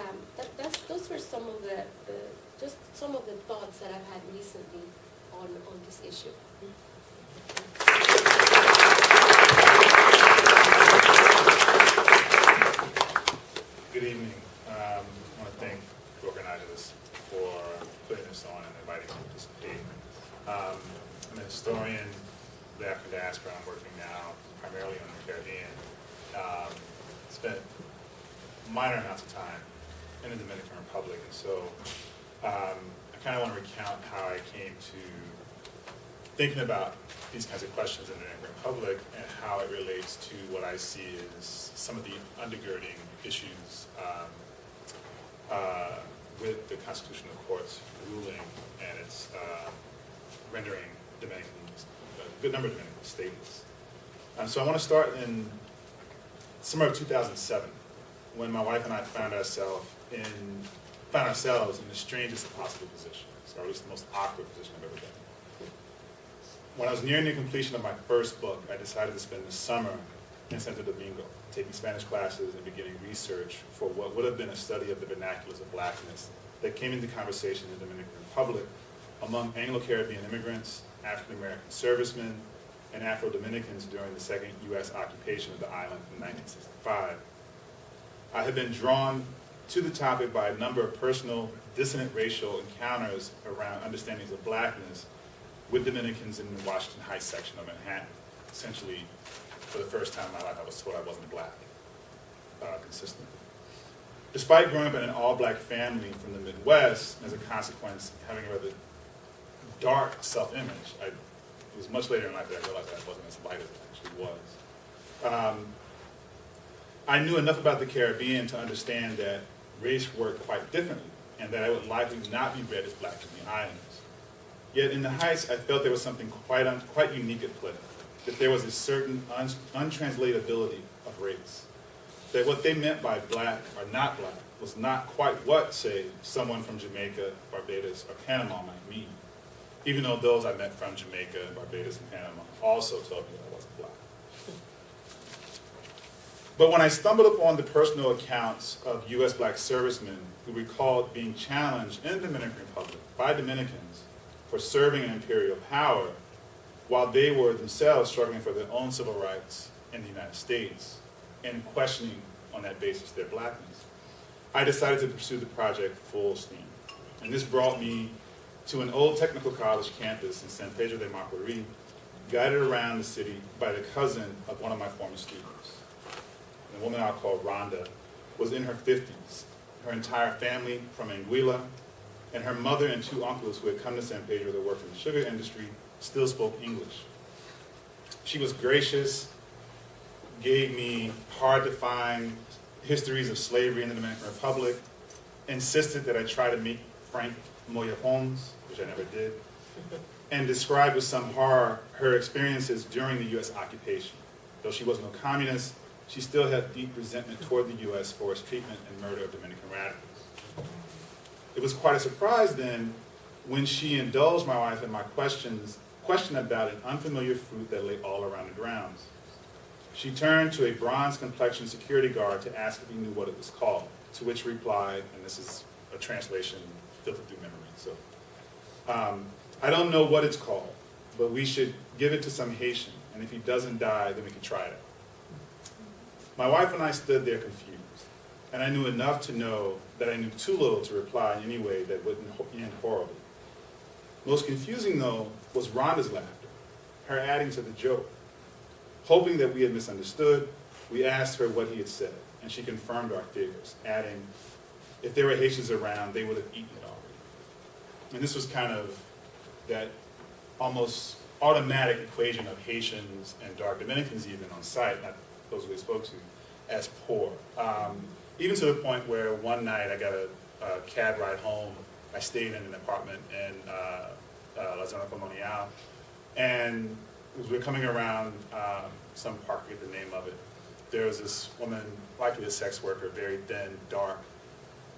[SPEAKER 5] those were some of just some of the thoughts that I've had recently on this issue.
[SPEAKER 6] Good evening. I want to thank the organizers for putting this on and inviting me to participate. I'm a historian of the African diaspora. I'm working now primarily on the Caribbean. Spent minor amounts of time in the Dominican Republic, and so I kind of want to recount how I came to thinking about these kinds of questions in the Dominican Republic and how it relates to what I see as some of the undergirding issues with the Constitutional Court's ruling and its rendering Dominicans, a good number of Dominicans stateless. So I want to start in summer of 2007, when my wife and I found ourselves in the strangest possible position, or at least the most awkward position I've ever been in. when I was nearing the completion of my first book, I decided to spend the summer in Santo Domingo, taking Spanish classes and beginning research for what would have been a study of the vernaculars of blackness that came into conversation in the Dominican Republic among Anglo-Caribbean immigrants, African-American servicemen, and Afro-Dominicans during the second U.S. occupation of the island in 1965. I had been drawn to the topic by a number of personal dissonant racial encounters around understandings of blackness with Dominicans in the Washington Heights section of Manhattan. Essentially, for the first time in my life, I was told I wasn't black, consistently. Despite growing up in an all-black family from the Midwest, and as a consequence, having a rather dark self-image, it was much later in life that I realized that I wasn't as light as it actually was. I knew enough about the Caribbean to understand that race worked quite differently, and that I would likely not be read as black in the islands. Yet in the Heights, I felt there was something quite unique at play, that there was a certain untranslatability of race, that what they meant by black or not black was not quite what, say, someone from Jamaica, Barbados, or Panama might mean, even though those I met from Jamaica, Barbados, and Panama also told me that I wasn't black. But when I stumbled upon the personal accounts of U.S. black servicemen who recalled being challenged in the Dominican Republic by Dominicans for serving in imperial power while they were themselves struggling for their own civil rights in the United States and questioning on that basis their blackness, I decided to pursue the project full steam. And this brought me to an old technical college campus in San Pedro de Macorís, guided around the city by the cousin of one of my former students. The woman I'll call Radha was in her 50s. Her entire family from Anguilla, and her mother and two uncles who had come to San Pedro to work in the sugar industry still spoke English. She was gracious, gave me hard-to-find histories of slavery in the Dominican Republic, insisted that I try to meet Frank Moya Holmes, which I never did, and described with some horror her experiences during the U.S. occupation. Though she was no communist, she still had deep resentment toward the U.S. for its treatment and murder of Dominican radicals. It was quite a surprise then when she indulged my wife in my question about an unfamiliar fruit that lay all around the grounds. She turned to a bronze-complexioned security guard to ask if he knew what it was called, to which he replied, and this is a translation filtered through memory, so, I don't know what it's called, but we should give it to some Haitian, and if he doesn't die, then we can try it out. My wife and I stood there confused, and I knew enough to know that I knew too little to reply in any way that wouldn't end horribly. Most confusing, though, was Rhonda's laughter, her adding to the joke. Hoping that we had misunderstood, we asked her what he had said, and she confirmed our fears, adding, if there were Haitians around, they would have eaten it already. And this was kind of that almost automatic equation of Haitians and dark Dominicans even on site, not those we spoke to, as poor. Even to the point where one night I got a cab ride home. I stayed in an apartment in La Zona Colonial, and as we were coming around some park, I forget the name of it, there was this woman, likely a sex worker, very thin, dark,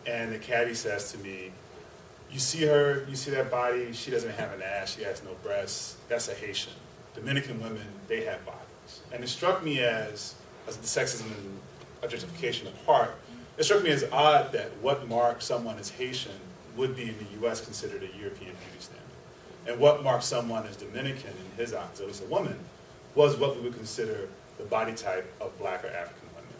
[SPEAKER 6] and the cabbie says to me, you see her, you see that body, she doesn't have an ass, she has no breasts, that's a Haitian. Dominican women, they have bodies. And it struck me as the sexism and objectification apart, it struck me as odd that what marked someone as Haitian would be in the US considered a European beauty standard. And what marked someone as Dominican in his eyes, at least a woman, was what we would consider the body type of black or African women.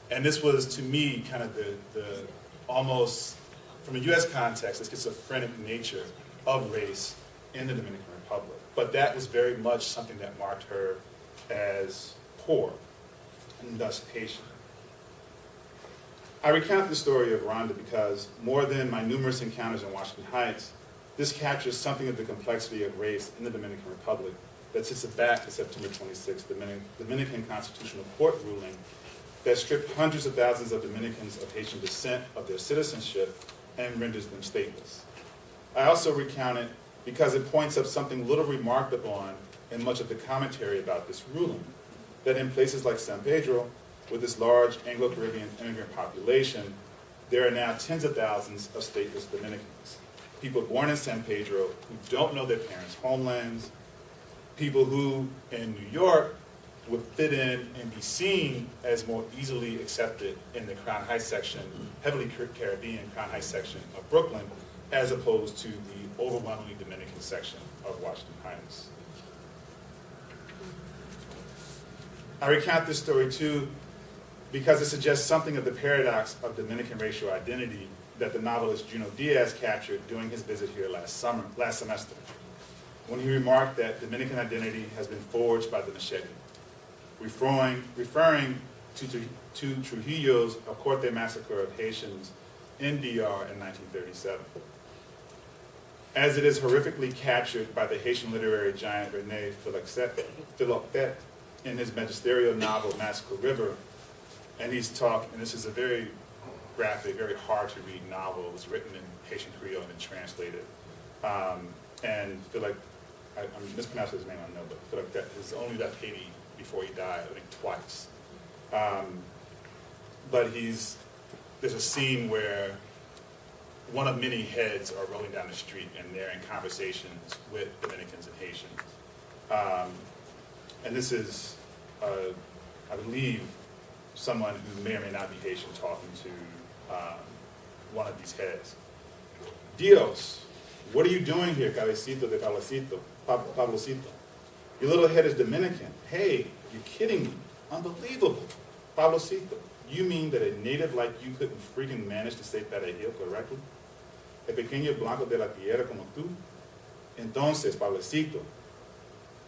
[SPEAKER 6] And this was, to me, kind of the almost, from a US context, the schizophrenic nature of race in the Dominican Republic. But that was very much something that marked her as poor, and thus Haitian. I recount the story of Rhonda because, more than my numerous encounters in Washington Heights, this captures something of the complexity of race in the Dominican Republic that sits back to September 26th, the Dominican Constitutional Court ruling that stripped hundreds of thousands of Dominicans of Haitian descent of their citizenship and renders them stateless. I also recount it because it points up something little remarked upon in much of the commentary about this ruling, that in places like San Pedro, with this large Anglo-Caribbean immigrant population, there are now tens of thousands of stateless Dominicans. People born in San Pedro who don't know their parents' homelands, people who in New York would fit in and be seen as more easily accepted in the Crown Heights section, heavily Caribbean Crown Heights section of Brooklyn, as opposed to the overwhelmingly Dominican section of Washington Heights. I recount this story too because it suggests something of the paradox of Dominican racial identity that the novelist Junot Diaz captured during his visit here last semester, when he remarked that Dominican identity has been forged by the machete, referring to Trujillo's Corte massacre of Haitians in DR in 1937. As it is horrifically captured by the Haitian literary giant René Philoctet in his magisterial novel Massacre River, and this is a very graphic, very hard to read novel. It was written in Haitian Creole and then translated. And I'm mispronouncing his name, I know, but Philoctet has only left Haiti before he died, I think twice. But there's a scene where one of many heads are rolling down the street and they're in conversations with Dominicans and Haitians. And this is, I believe, someone who may or may not be Haitian talking to one of these heads. Dios, what are you doing here, cabecito de Pablocito? Your little head is Dominican. Hey, you're kidding me. Unbelievable. Pablocito, you mean that a native like you couldn't freaking manage to say Perejil correctly? El pequeño blanco de la tierra como tú? Entonces, Pablocito.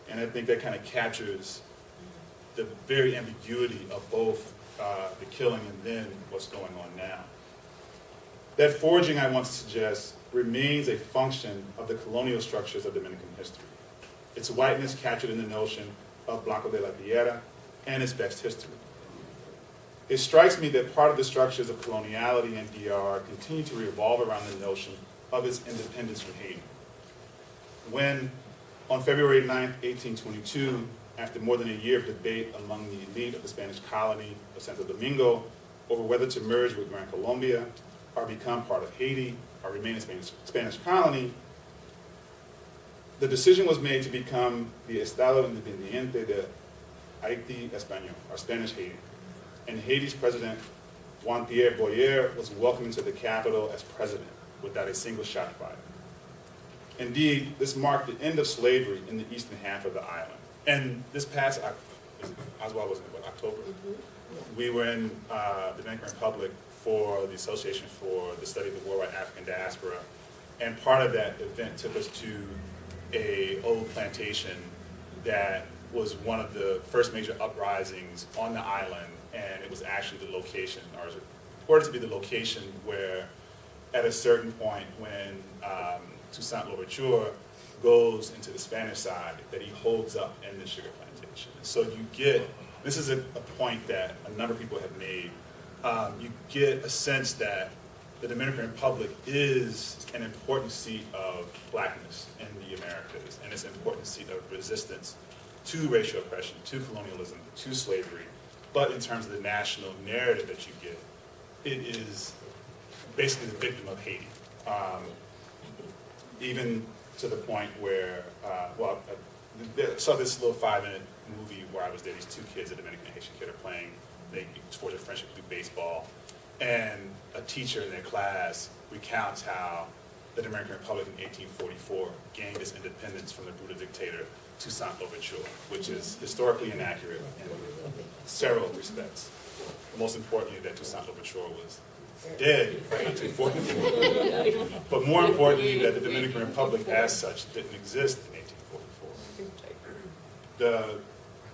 [SPEAKER 6] And I think that kind of captures the very ambiguity of both the killing and then what's going on now. That forging, I want to suggest, remains a function of the colonial structures of Dominican history. Its whiteness captured in the notion of Blanco de la Tierra and its vexed history. It strikes me that part of the structures of coloniality in DR continue to revolve around the notion of its independence from Haiti. When, on February 9, 1822, after more than a year of debate among the elite of the Spanish colony of Santo Domingo over whether to merge with Gran Colombia or become part of Haiti or remain a Spanish colony, the decision was made to become the Estado Independiente de Haiti Español, or Spanish Haiti. And Haiti's president, Juan Pierre Boyer, was welcomed into the capital as president without a single shot fired. Indeed, this marked the end of slavery in the eastern half of the island. And this past, Oswald was in October? Mm-hmm. We were in the Dominican Republic for the Association for the Study of the Worldwide African Diaspora. And part of that event took us to an old plantation that was one of the first major uprisings on the island, and it was actually the location, or it was reported to be the location where, at a certain point, when Toussaint Louverture goes into the Spanish side, that he holds up in the sugar plantation. And so you get, this is a point that a number of people have made, you get a sense that the Dominican Republic is an important seat of blackness in the Americas, and it's an important seat of resistance to racial oppression, to colonialism, to slavery. But in terms of the national narrative that you get, it is basically the victim of Haiti. Even to the point where, I saw this little 5-minute movie where I was there, these two kids, a Dominican and Haitian kid, are playing, they forge a friendship through baseball, and a teacher in their class recounts how the Dominican Republic in 1844 gained its independence from the brutal dictator Toussaint Louverture, which is historically inaccurate in several respects. Most importantly, that Toussaint Louverture was dead in 1944. But more importantly, that the Dominican Republic as such didn't exist in 1844. The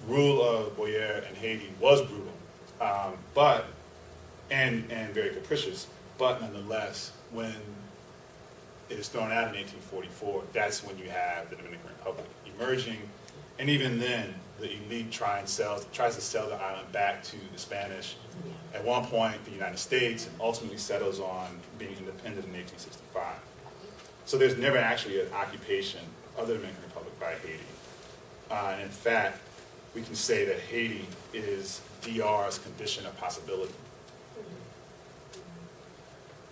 [SPEAKER 6] rule of Boyer in Haiti was brutal, and very capricious, but nonetheless, when it is thrown out in 1844, that's when you have the Dominican Republic emerging, and even then, the elite tries to sell the island back to the Spanish. At one point, the United States, and ultimately settles on being independent in 1865. So there's never actually an occupation of the Dominican Republic by Haiti. In fact, we can say that Haiti is DR's condition of possibility.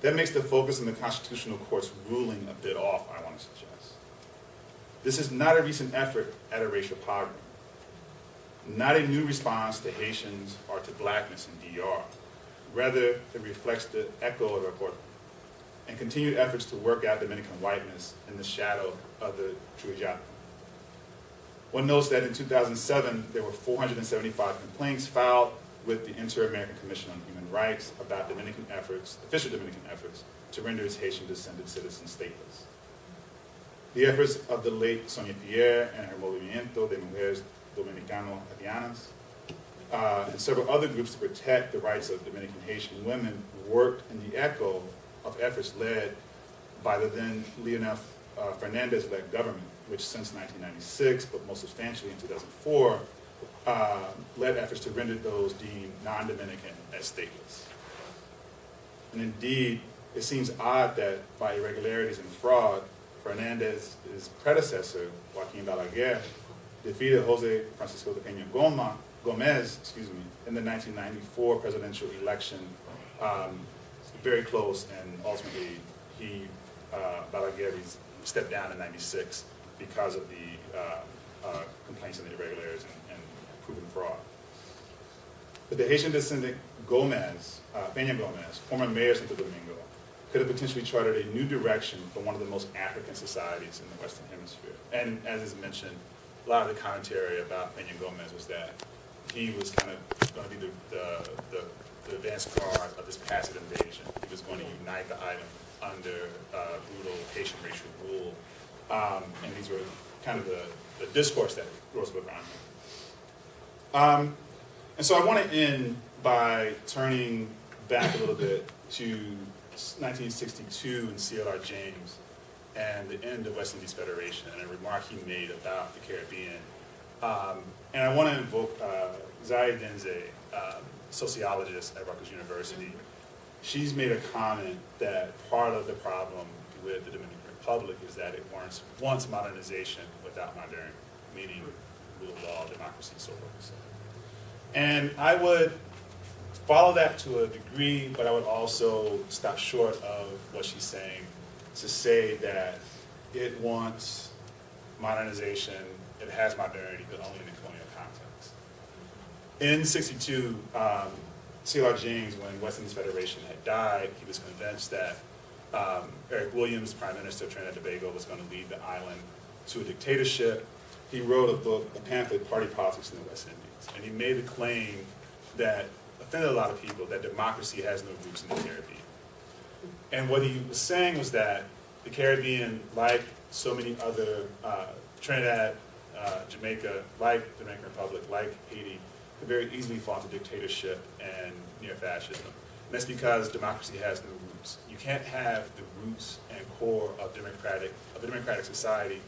[SPEAKER 6] That makes the focus on the Constitutional Court's ruling a bit off, I want to suggest. This is not a recent effort at erasure poverty, not a new response to Haitians or to blackness in DR. Rather, it reflects the echo of our and continued efforts to work out Dominican whiteness in the shadow of the Trujillo. One notes that in 2007, there were 475 complaints filed with the Inter-American Commission on Human Rights about Dominican efforts, official Dominican efforts, to render its Haitian-descended citizens stateless. The efforts of the late Sonia Pierre and her Movimiento de Mujeres Dominicano Haitianas, and several other groups to protect the rights of Dominican Haitian women worked in the echo of efforts led by the then Leonel Fernandez-led government, which since 1996, but most substantially in 2004, led efforts to render those deemed non-Dominican as stateless. And indeed, it seems odd that by irregularities and fraud, Fernandez's predecessor, Joaquin Balaguer, defeated Jose Francisco de Pena Gomez, in the 1994 presidential election, very close, and ultimately Balaguer stepped down in '96 because of the complaints and the irregularities and proven fraud. But the Haitian descendant Gomez, Pena Gomez, former mayor of Santo Domingo, could have potentially charted a new direction for one of the most African societies in the Western Hemisphere. And as is mentioned, a lot of the commentary about Pena Gomez was that he was kind of going to be the advance guard of this passive invasion. He was going to unite the island under brutal Haitian racial rule. And these were kind of the discourse that rose around him. And so I want to end by turning back a little bit to 1962 and CLR James and the end of West Indies Federation and a remark he made about the Caribbean. And I want to invoke Zaya Denze, sociologist at Rutgers University. She's made a comment that part of the problem with the Dominican Republic is that it wants modernization without modernity, meaning rule of law, democracy, so forth and so on. And I would follow that to a degree, but I would also stop short of what she's saying to say that it wants modernization, it has modernity, but only in the colonial context. In '62, CLR James, when West Indies Federation had died, he was convinced that Eric Williams, Prime Minister of Trinidad and Tobago, was going to lead the island to a dictatorship. He wrote a book, a pamphlet, Party Politics in the West Indies, and he made the claim that offended a lot of people, that democracy has no roots in the Caribbean. And what he was saying was that the Caribbean, like so many other, Trinidad, Jamaica, like the Dominican Republic, like Haiti, could very easily fall into dictatorship and neo-fascism. And that's because democracy has no roots. You can't have the roots and core of a democratic society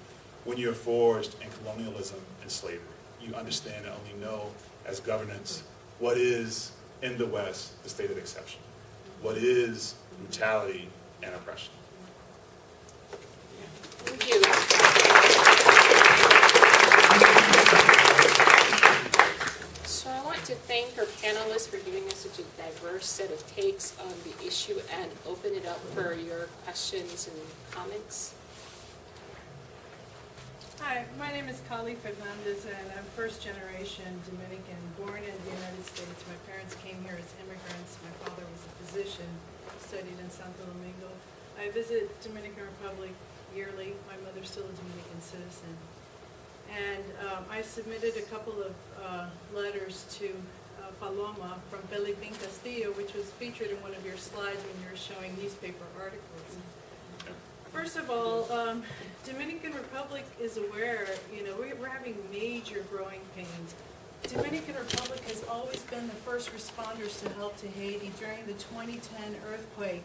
[SPEAKER 6] when you're forged in colonialism and slavery. You understand and only know as governance what is, in the West, the state of exception. What is brutality and oppression.
[SPEAKER 1] Thank you. So I want to thank our panelists for giving us such a diverse set of takes on the issue and open it up for your questions and comments.
[SPEAKER 7] Hi, my name is Kali Fernandez, and I'm first-generation Dominican, born in the United States. My parents came here as immigrants. My father was a physician, studied in Santo Domingo. I visit Dominican Republic yearly. My mother's still a Dominican citizen. And I submitted a couple of letters to Paloma from Pellegrin Castillo, which was featured in one of your slides when you were showing newspaper articles. First of all, Dominican Republic is aware, we're having major growing pains. Dominican Republic has always been the first responders to help to Haiti. During the 2010 earthquake,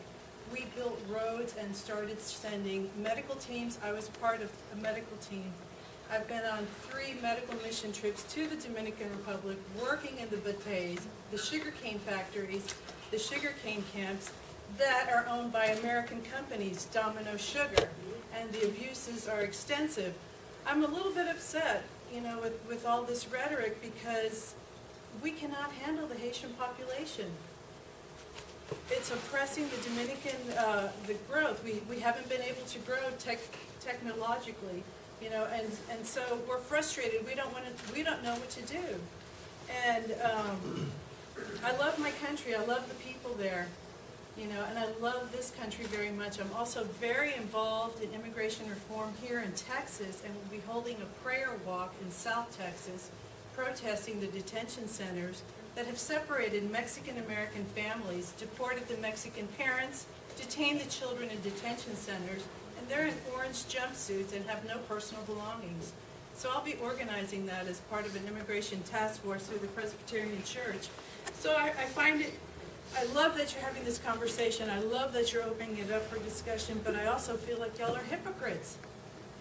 [SPEAKER 7] we built roads and started sending medical teams. I was part of a medical team. I've been on 3 medical mission trips to the Dominican Republic, working in the bateys, the sugarcane factories, the sugarcane camps, that are owned by American companies, Domino Sugar, and the abuses are extensive. I'm a little bit upset, with all this rhetoric because we cannot handle the Haitian population. It's oppressing the Dominican, the growth. We haven't been able to grow technologically. and so we're frustrated. We don't know what to do. And I love my country. I love the people there, and I love this country very much. I'm also very involved in immigration reform here in Texas, and we'll be holding a prayer walk in South Texas, protesting the detention centers that have separated Mexican-American families, deported the Mexican parents, detained the children in detention centers, and they're in orange jumpsuits and have no personal belongings. So I'll be organizing that as part of an immigration task force through the Presbyterian Church. So I find it, I love that you're having this conversation. I love that you're opening it up for discussion, but I also feel like y'all are hypocrites.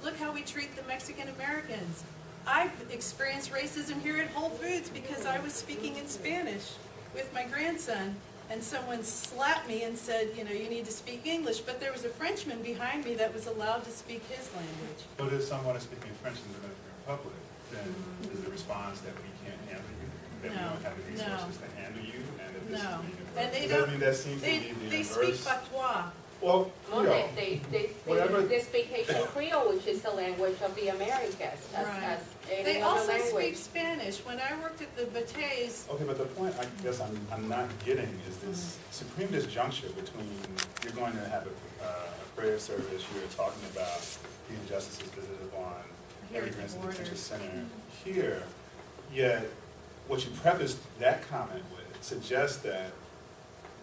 [SPEAKER 7] Look how we treat the Mexican Americans. I've experienced racism here at Whole Foods because I was speaking in Spanish with my grandson, and someone slapped me and said, you need to speak English, but there was a Frenchman behind me that was allowed to speak his language.
[SPEAKER 6] But if someone is speaking French in the Dominican Republic, then is the response that we can't handle you? That we don't have the resources to handle you? And that this is being
[SPEAKER 7] And they
[SPEAKER 6] Does that
[SPEAKER 7] don't,
[SPEAKER 6] mean that seems to be the
[SPEAKER 7] they
[SPEAKER 6] inverse?
[SPEAKER 7] speak patois.
[SPEAKER 6] Well,
[SPEAKER 8] No,
[SPEAKER 6] whatever.
[SPEAKER 8] they speak Haitian Creole, which is the language of the Americas, as
[SPEAKER 7] Right.
[SPEAKER 8] any
[SPEAKER 7] They
[SPEAKER 8] other
[SPEAKER 7] also speak
[SPEAKER 8] language.
[SPEAKER 7] Spanish. When I worked at the Bates,
[SPEAKER 6] Okay, but the point I guess I'm not getting is this supreme disjuncture between you're going to have a prayer service, you're talking about the injustices visited upon
[SPEAKER 7] Here at the
[SPEAKER 6] immigrants in the
[SPEAKER 7] border.
[SPEAKER 6] detention center here, yet what you prefaced that comment with suggests that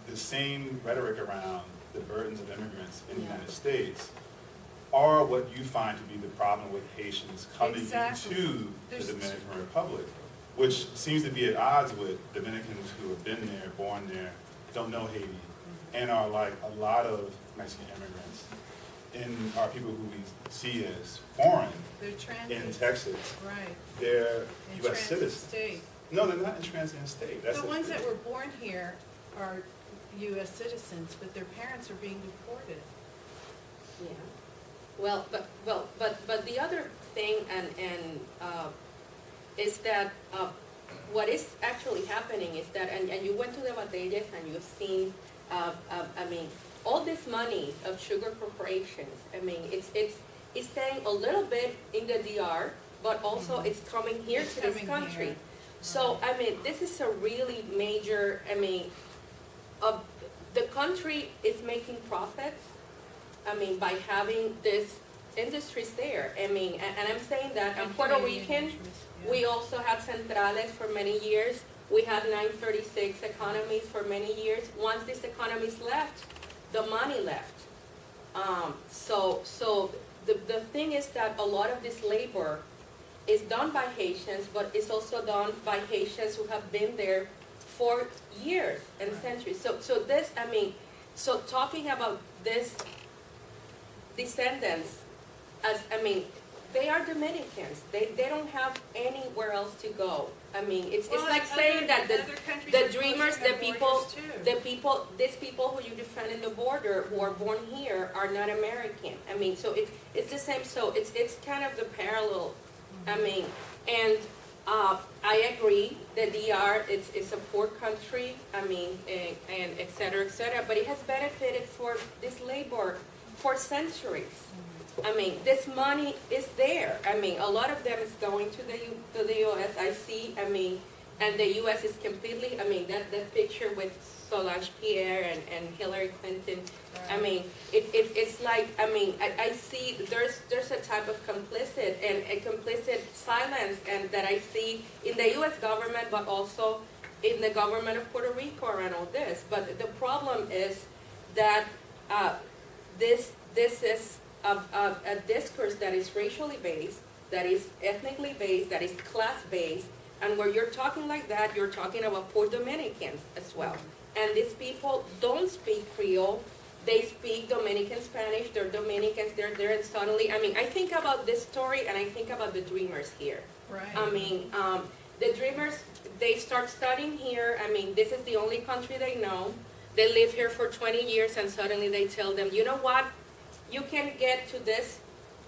[SPEAKER 6] the same rhetoric around the burdens of immigrants in the United States are what you find to be the problem with Haitians coming
[SPEAKER 7] Exactly.
[SPEAKER 6] into
[SPEAKER 7] There's
[SPEAKER 6] the Dominican Republic, which seems to be at odds with Dominicans who have been there, born there, don't know Haiti, and are like a lot of Mexican immigrants and are people who we see as foreign
[SPEAKER 7] they're transit.
[SPEAKER 6] in Texas.
[SPEAKER 7] Right.
[SPEAKER 6] They're
[SPEAKER 7] In
[SPEAKER 6] U.S.
[SPEAKER 7] transit
[SPEAKER 6] citizens.
[SPEAKER 7] state.
[SPEAKER 6] No, they're not in transit state. That's
[SPEAKER 7] The
[SPEAKER 6] the
[SPEAKER 7] ones
[SPEAKER 6] thing.
[SPEAKER 7] that were born here are U.S. citizens, but their parents are being deported.
[SPEAKER 4] Yeah. Well, but the other thing is that what is actually happening is that, and you went to the bodegas and you've seen, all this money of sugar corporations, it's staying a little bit in the DR, but also it's coming here
[SPEAKER 7] It's
[SPEAKER 4] to this
[SPEAKER 7] coming
[SPEAKER 4] country.
[SPEAKER 7] here.
[SPEAKER 4] So, this is a really major, the country is making profits, by having these industries there. And I'm saying that I'm Puerto
[SPEAKER 7] Canadian
[SPEAKER 4] Rican.
[SPEAKER 7] interests, yeah.
[SPEAKER 4] We also had centrales for many years. We had 936 economies for many years. Once these economies left, the money left. So the thing is that a lot of this labor is done by Haitians, but it's also done by Haitians who have been there for years and centuries. So this, so talking about this descendants as, they are Dominicans. They don't have anywhere else to go. It's
[SPEAKER 7] Well,
[SPEAKER 4] like saying that
[SPEAKER 7] other countries
[SPEAKER 4] the
[SPEAKER 7] are
[SPEAKER 4] dreamers,
[SPEAKER 7] closing
[SPEAKER 4] the
[SPEAKER 7] their
[SPEAKER 4] people,
[SPEAKER 7] borders, too.
[SPEAKER 4] these people who you defend in the border who are born here are not American. So it's the same. So it's kind of the parallel. And I agree that DR it's a poor country. And et cetera, but it has benefited for this labor for centuries. This money is there. A lot of them is going to the U.S. I see. And the U.S. is completely. That picture with Solange Pierre and Hillary Clinton. It's like. I see. There's a type of complicit and a complicit silence, and that I see in the U.S. government, but also in the government of Puerto Rico around all this. But the problem is that this is a discourse that is racially based, that is ethnically based, that is class based, and where you're talking like that, you're talking about poor Dominicans as well. And these people don't speak Creole, they speak Dominican Spanish, they're Dominicans, they're there, and suddenly, I think about this story and I think about the dreamers here.
[SPEAKER 7] Right.
[SPEAKER 4] The dreamers, they start studying here, this is the only country they know, they live here for 20 years and suddenly they tell them, you know what, you can get to this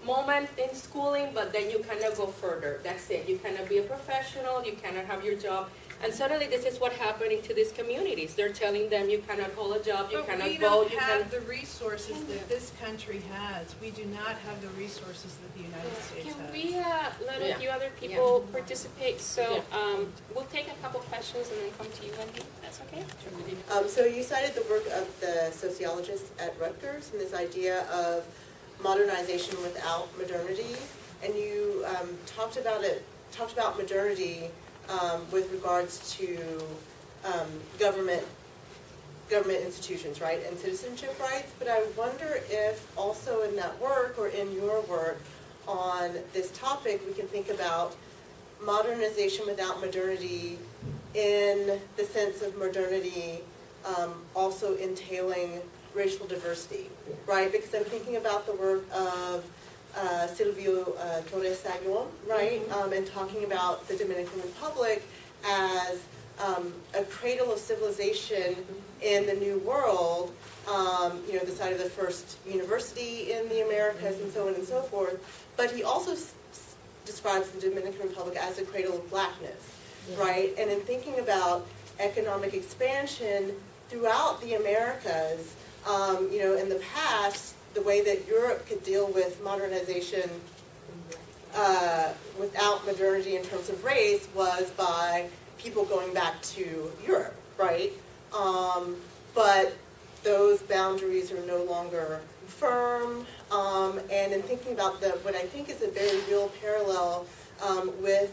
[SPEAKER 4] moment in schooling, but then you cannot go further. That's it. You cannot be a professional. You cannot have your job. And suddenly this is what happening to these communities. They're telling them you cannot hold a job, you
[SPEAKER 7] But
[SPEAKER 4] cannot
[SPEAKER 7] we
[SPEAKER 4] vote,
[SPEAKER 7] don't
[SPEAKER 4] you
[SPEAKER 7] have
[SPEAKER 4] cannot.
[SPEAKER 7] the resources that this country has. We do not have the resources that the United States
[SPEAKER 1] Can
[SPEAKER 7] has.
[SPEAKER 1] we let
[SPEAKER 4] Yeah.
[SPEAKER 1] a few other people participate? So we'll take a couple questions and then come to you, Wendy. That's okay?
[SPEAKER 9] So you cited the work of the sociologists at Rutgers and this idea of modernization without modernity, and you talked about modernity with regards to government institutions, right, and citizenship rights. But I wonder if also in that work or in your work on this topic, we can think about modernization without modernity in the sense of modernity also entailing racial diversity, right? Because I'm thinking about the work of Silvio Torres Saguon, right? And talking about the Dominican Republic as a cradle of civilization in the New World, the site of the first university in the Americas and so on and so forth. But he also describes the Dominican Republic as a cradle of blackness, right? And in thinking about economic expansion throughout the Americas, in the past, the way that Europe could deal with modernization without modernity in terms of race was by people going back to Europe, right? But those boundaries are no longer firm. And in thinking about what I think is a very real parallel with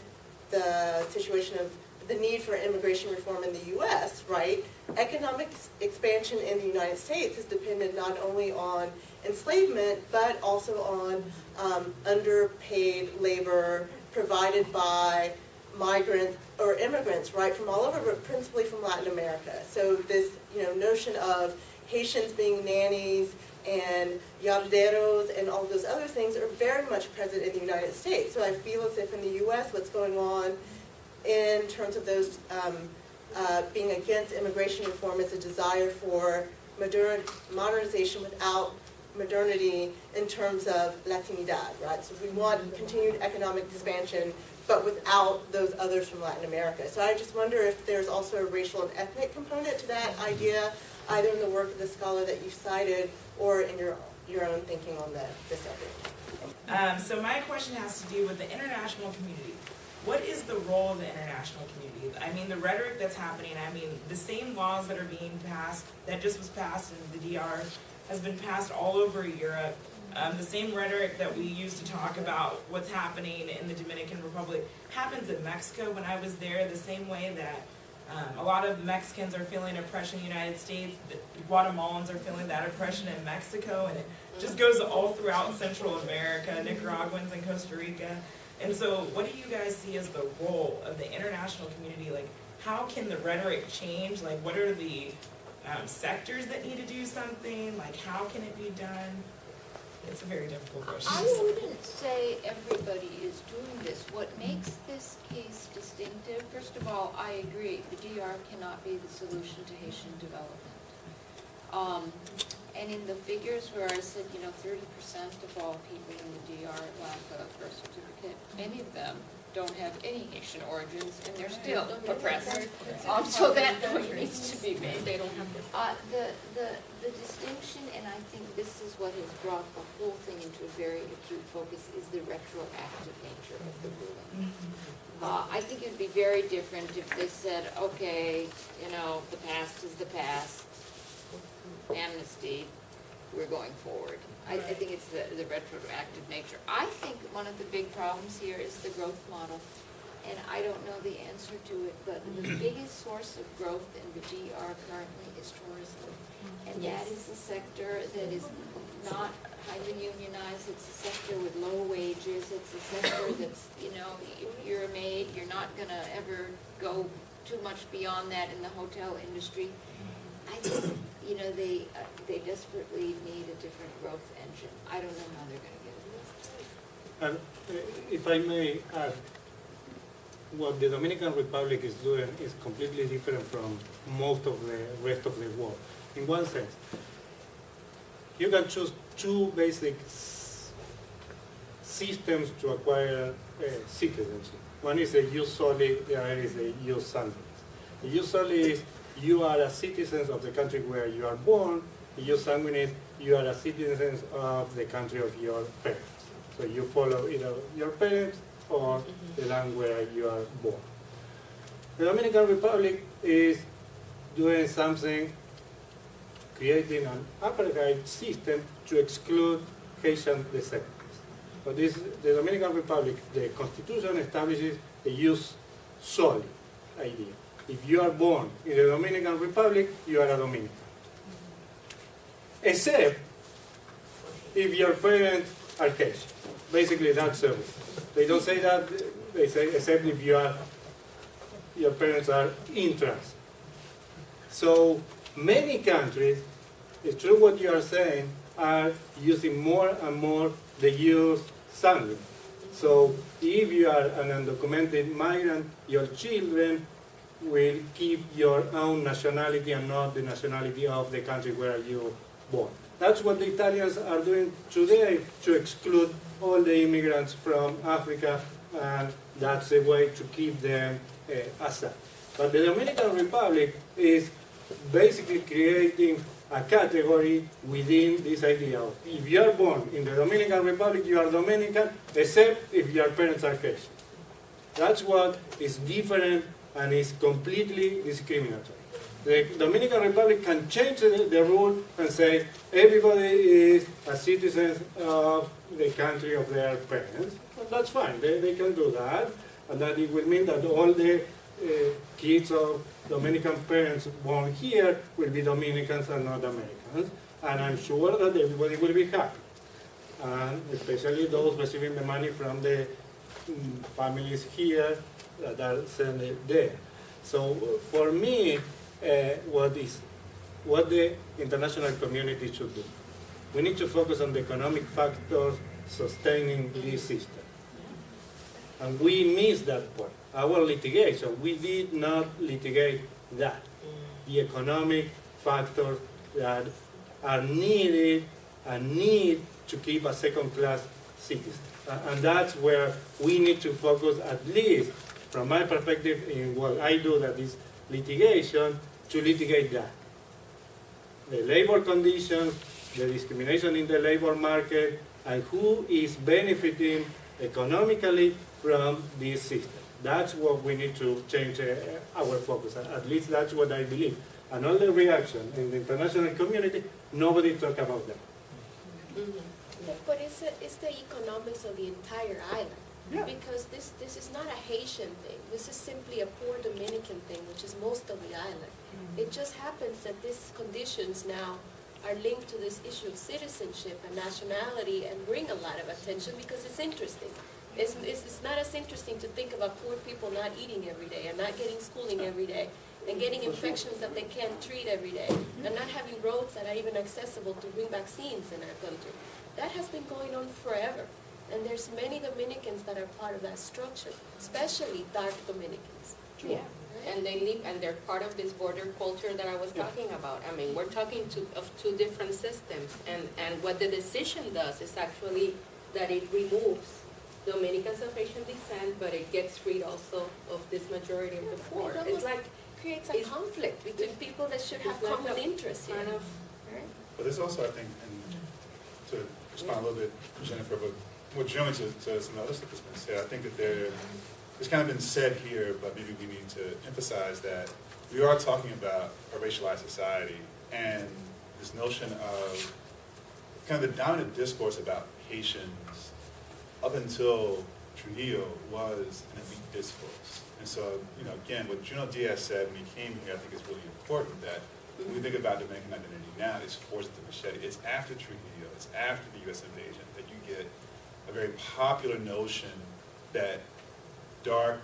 [SPEAKER 9] the situation of the need for immigration reform in the U.S., right? Economic expansion in the United States is dependent not only on enslavement, but also on underpaid labor provided by migrants or immigrants, right, from all over, but principally from Latin America. So this, notion of Haitians being nannies and yarderos and all of those other things are very much present in the United States. So I feel as if in the U.S. what's going on in terms of those being against immigration reform is a desire for modernization without modernity in terms of Latinidad, right? So we want continued economic expansion, but without those others from Latin America. So I just wonder if there's also a racial and ethnic component to that idea, either in the work of the scholar that you cited or in your own thinking on this subject.
[SPEAKER 10] So my question has to do with the international community. What is the role of the international community? I mean, the rhetoric that's happening, the same laws that are being passed, that just was passed in the DR, has been passed all over Europe. The same rhetoric that we use to talk about what's happening in the Dominican Republic happens in Mexico. When I was there, the same way that a lot of Mexicans are feeling oppression in the United States, the Guatemalans are feeling that oppression in Mexico, and it just goes all throughout Central America, Nicaraguans and Costa Rica. And so what do you guys see as the role of the international community? Like, how can the rhetoric change? Like, what are the sectors that need to do something? Like, how can it be done? It's a very difficult question.
[SPEAKER 3] I wouldn't say everybody is doing this. What makes this case distinctive, first of all, I agree, the DR cannot be the solution to Haitian development. And in the figures where I said, 30% of all people in the DR lack a birth certificate, many of them don't have any Haitian origins, and they're still oppressed. So that point needs to be made. They don't have the distinction, and I think this is what has brought the whole thing into a very acute focus, is the retroactive nature of the ruling. I think it would be very different if they said, okay, the past is the past, amnesty, we're going forward. I think it's the retroactive nature. I think one of the big problems here is the growth model, and I don't know the answer to it, but the biggest source of growth in the DR currently is tourism, and that is a sector that is not highly unionized. It's a sector with low wages. It's a sector that's, if you're a maid, you're not going to ever go too much beyond that in the hotel industry. I think, they desperately need a different growth engine. I don't know how they're going to get it.
[SPEAKER 2] And if I may add, what the Dominican Republic is doing is completely different from most of the rest of the world. In one sense, you can choose two basic systems to acquire citizenship. One is a jus soli, the other is a jus sanguinis. The jus soli is you are a citizen of the country where you are born. The jus sanguinis, you are a citizen of the country of your parents. So you follow either your parents or the land where you are born. The Dominican Republic is doing something, creating an apartheid system to exclude Haitian descendants. So the Dominican Republic, the Constitution establishes the jus soli idea. If you are born in the Dominican Republic, you are a Dominican. Except if your parents are Haitian. Basically, that's everything. They don't say that, they say except if your parents are intrans. So many countries, it's true what you are saying, are using more and more the jus sanguinis. So if you are an undocumented migrant, your children will keep your own nationality and not the nationality of the country where you were born. That's what the Italians are doing today to exclude all the immigrants from Africa, and that's a way to keep them aside. But the Dominican Republic is basically creating a category within this idea of if you are born in the Dominican Republic, you are Dominican, except if your parents are Haitian. That's what is different and is completely discriminatory. The Dominican Republic can change the rule and say everybody is a citizen of the country of their parents. Well, that's fine, they can do that, and that it will mean that all the kids of Dominican parents born here will be Dominicans and not Americans, and I'm sure that everybody will be happy, and especially those receiving the money from the families here that are sent there. So for me, what the international community should do, we need to focus on the economic factors sustaining this system. And we missed that point. Our litigation, we did not litigate that. The economic factors that are needed and need to keep a second-class citizen. And that's where we need to focus, at least from my perspective, in what I do, that is litigation, to litigate that. The labor conditions, the discrimination in the labor market, and who is benefiting economically from this system. That's what we need to change our focus. At least that's what I believe. And all the reaction in the international community, nobody talk about that.
[SPEAKER 5] But it's the economics of the entire island.
[SPEAKER 2] Yeah.
[SPEAKER 5] Because this is not a Haitian thing. This is simply a poor Dominican thing, which is most of the island. It just happens that these conditions now are linked to this issue of citizenship and nationality and bring a lot of attention because it's interesting. It's not as interesting to think about poor people not eating every day and not getting schooling every day and getting infections that they can't treat every day and not having roads that are even accessible to bring vaccines in our country. That has been going on forever. And there's many Dominicans that are part of that structure, especially dark Dominicans.
[SPEAKER 4] Yeah, and they live, and they're part of this border culture that I was talking about. I mean, we're talking of two different systems, and what the decision does is actually that it removes Dominicans of Haitian descent, but it gets rid also of this majority of the poor.
[SPEAKER 5] It's like creates a conflict between people that should have common interests.
[SPEAKER 4] Kind of.
[SPEAKER 6] But there's also, I think, and to respond a little bit, Jennifer, but more generally to some other stuff that's been said, I think that it's kind of been said here, but maybe we need to emphasize that we are talking about a racialized society, and this notion of kind of the dominant discourse about Haitians up until Trujillo was an elite discourse. And so, again, what Junot Diaz said when he came here, I think is really important, that when we think about Dominican identity now, it's forced to machete. It's after Trujillo, it's after the U.S. invasion that you get a very popular notion that dark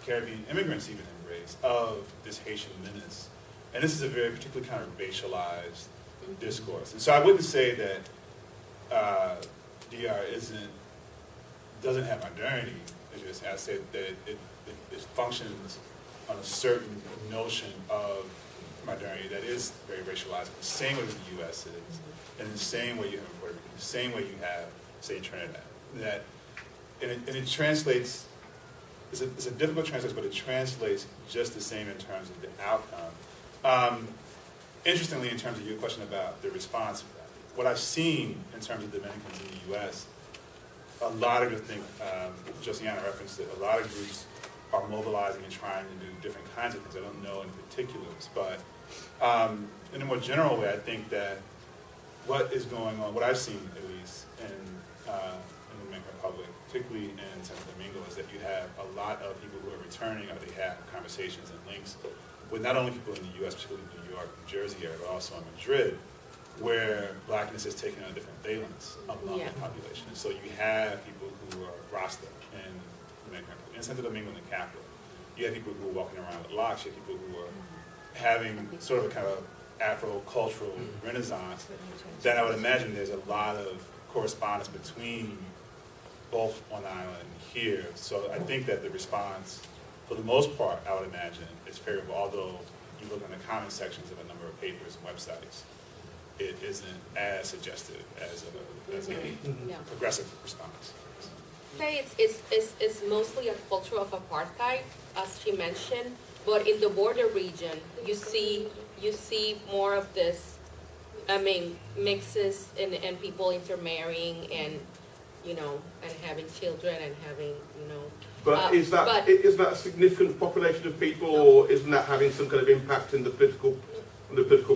[SPEAKER 6] Caribbean immigrants even embrace of this Haitian menace. And this is a very particular kind of racialized discourse. And so I wouldn't say that DR doesn't have modernity. I said that it functions on a certain notion of modernity that is very racialized, the same way the U.S. is, and the same way you have in Puerto Rico, the same way you have, say, Trinidad. And it translates it's a difficult translation, but it translates just the same in terms of the outcome. Interestingly, in terms of your question about the response, what I've seen in terms of Dominicans in the U.S., a lot of, I think, Jossianna referenced it, a lot of groups are mobilizing and trying to do different kinds of things. I don't know in particulars, but in a more general way, I think that what is going on, what I've seen at least in the Dominican Republic, particularly in Santo Domingo, is that you have a lot of people who are returning, or they have conversations and links with not only people in the U.S., particularly New York, New Jersey area, but also in Madrid, where blackness is taking on a different valence among the population. And so you have people who are Rasta in Santo Domingo, in the capital. You have people who are walking around with locks. You have people who are having sort of a kind of Afro-cultural renaissance. Then I would imagine there's a lot of correspondence between both on the island and here. So I think that the response, for the most part, I would imagine, is favorable, although you look in the comment sections of a number of papers and websites, it isn't as suggestive as a progressive response.
[SPEAKER 4] Say it's mostly a culture of apartheid, as she mentioned, but in the border region, you see more of this, mixes and people intermarrying and, and having children and having,
[SPEAKER 11] But is that a significant population of people, or isn't that having some kind of impact in the political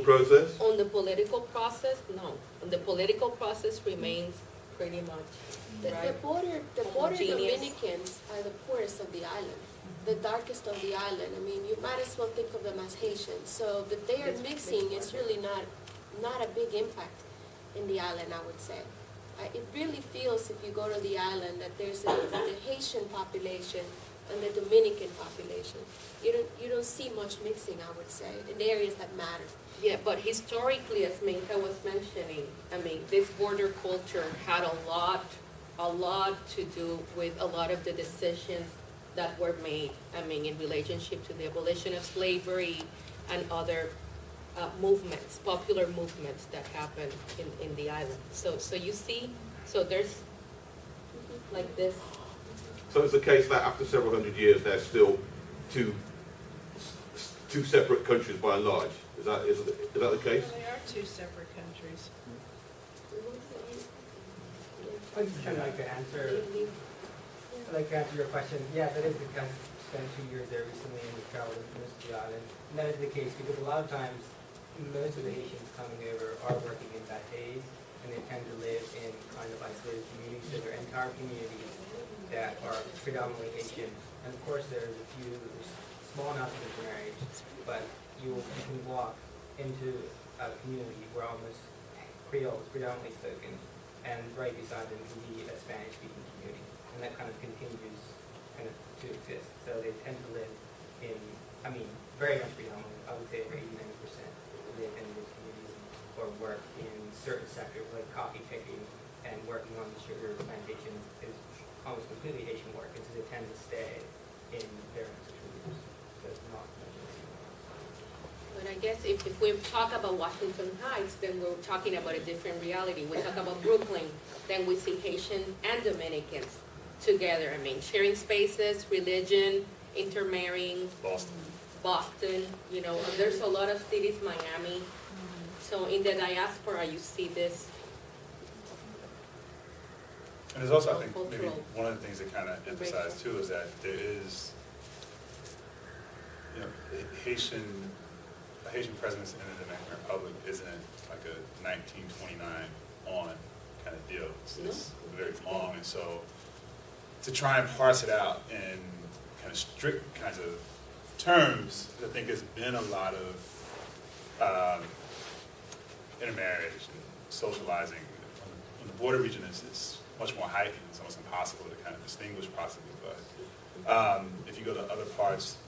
[SPEAKER 11] process?
[SPEAKER 4] On the political process, no. The political process remains pretty much
[SPEAKER 5] The border Dominicans are the poorest of the island, the darkest of the island. I mean, you might as well think of them as Haitians. So that they are mixing is really not a big impact in the island, I would say. It really feels, if you go to the island, that there's the Haitian population and the Dominican population. You don't see much mixing, I would say, in the areas that matter.
[SPEAKER 4] Yeah, but historically, as Minkah was mentioning, this border culture had a lot to do with a lot of the decisions that were made, in relationship to the abolition of slavery and other movements, popular movements that happened in the island. So you see, there's like this.
[SPEAKER 11] So it's the case that after several hundred years, there's still two separate countries by and large. Is that the case?
[SPEAKER 7] Well, they are two separate countries.
[SPEAKER 12] I'd kind of like to answer your question. Yeah, that is the case. Spent 2 years there recently and we've traveled most of the island. And that is the case because a lot of times most of the Haitians coming over are working in bâtés and they tend to live in kind of isolated communities. So they're entire communities that are predominantly Haitian. And of course there's a few small amounts of intermarriage, but you can walk into a community where almost Creole is predominantly spoken, and right beside them can be a Spanish-speaking community, and that kind of continues to exist. So they tend to live in, very much predominantly, I would say over 80-90% live in those communities or work in certain sectors like coffee picking and working on the sugar plantations is almost completely Haitian work, and so they tend to stay in their institutions. So it's not much of a
[SPEAKER 4] But I guess if we talk about Washington Heights, then we're talking about a different reality. We talk about Brooklyn, then we see Haitian and Dominicans together. Sharing spaces, religion, intermarrying. Boston, there's a lot of cities, Miami. So in the diaspora, you see this.
[SPEAKER 6] And there's also, I think, maybe one of the things that kind of emphasize too is that there is, a Haitian presence in the Dominican Republic isn't like a 1929 on kind of deal. It's very long, and so to try and parse it out in kind of strict kinds of terms, I think there's been a lot of intermarriage and socializing. In the border region is much more heightened. It's almost impossible to kind of distinguish possibly, but if you go to other parts,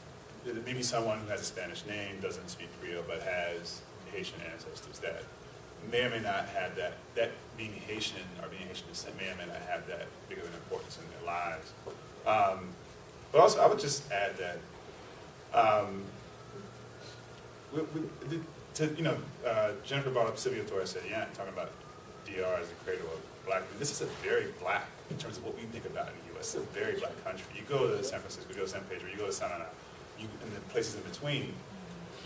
[SPEAKER 6] maybe someone who has a Spanish name doesn't speak Creole but has Haitian ancestors that may or may not have that being Haitian or being Haitian descent may or may not have that big of an importance in their lives. But also, I would just add that Jennifer brought up Sylvia Torres-Sedian talking about DR as the cradle of black. This is a very black in terms of what we think about in the It's a very black country. You go to San Francisco, you go to San Pedro, you go to Santa Ana, and the places in between,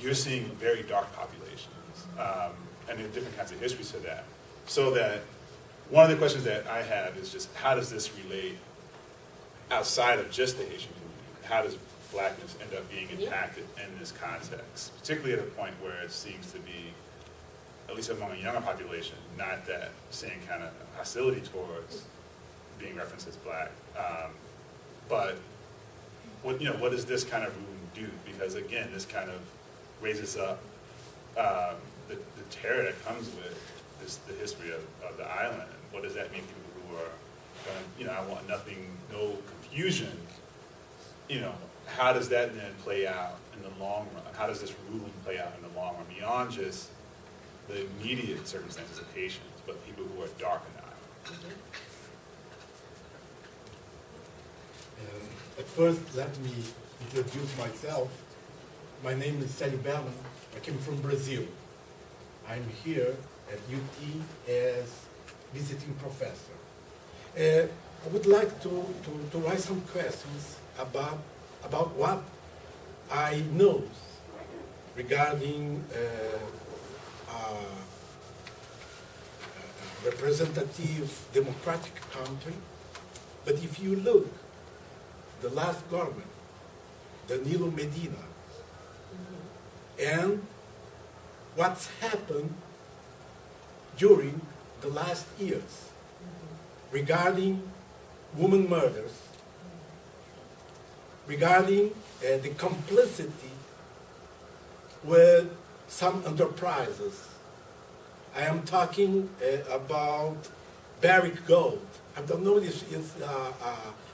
[SPEAKER 6] you're seeing very dark populations, and there are different kinds of histories to that. So that one of the questions that I have is just how does this relate outside of just the Haitian community? How does blackness end up being impacted in this context, particularly at a point where it seems to be, at least among a younger population, not that same kind of hostility towards being referenced as black. But what does this kind of ruling do? Because again, this kind of raises up the terror that comes with the history of the island. What does that mean for people who are going, I want nothing, no confusion. How does that then play out in the long run? How does this ruling play out in the long run beyond just the immediate circumstances of Haitians, but people who are dark in the island?
[SPEAKER 13] At first, let me introduce myself. My name is Saliberna. I came from Brazil. I'm here at UT as visiting professor. I would like to raise some questions about what I know regarding a representative democratic country. But if you look, the last government, Danilo Medina, and what's happened during the last years regarding women murders, regarding the complicity with some enterprises. I am talking about Barrick Gold. I don't know if it's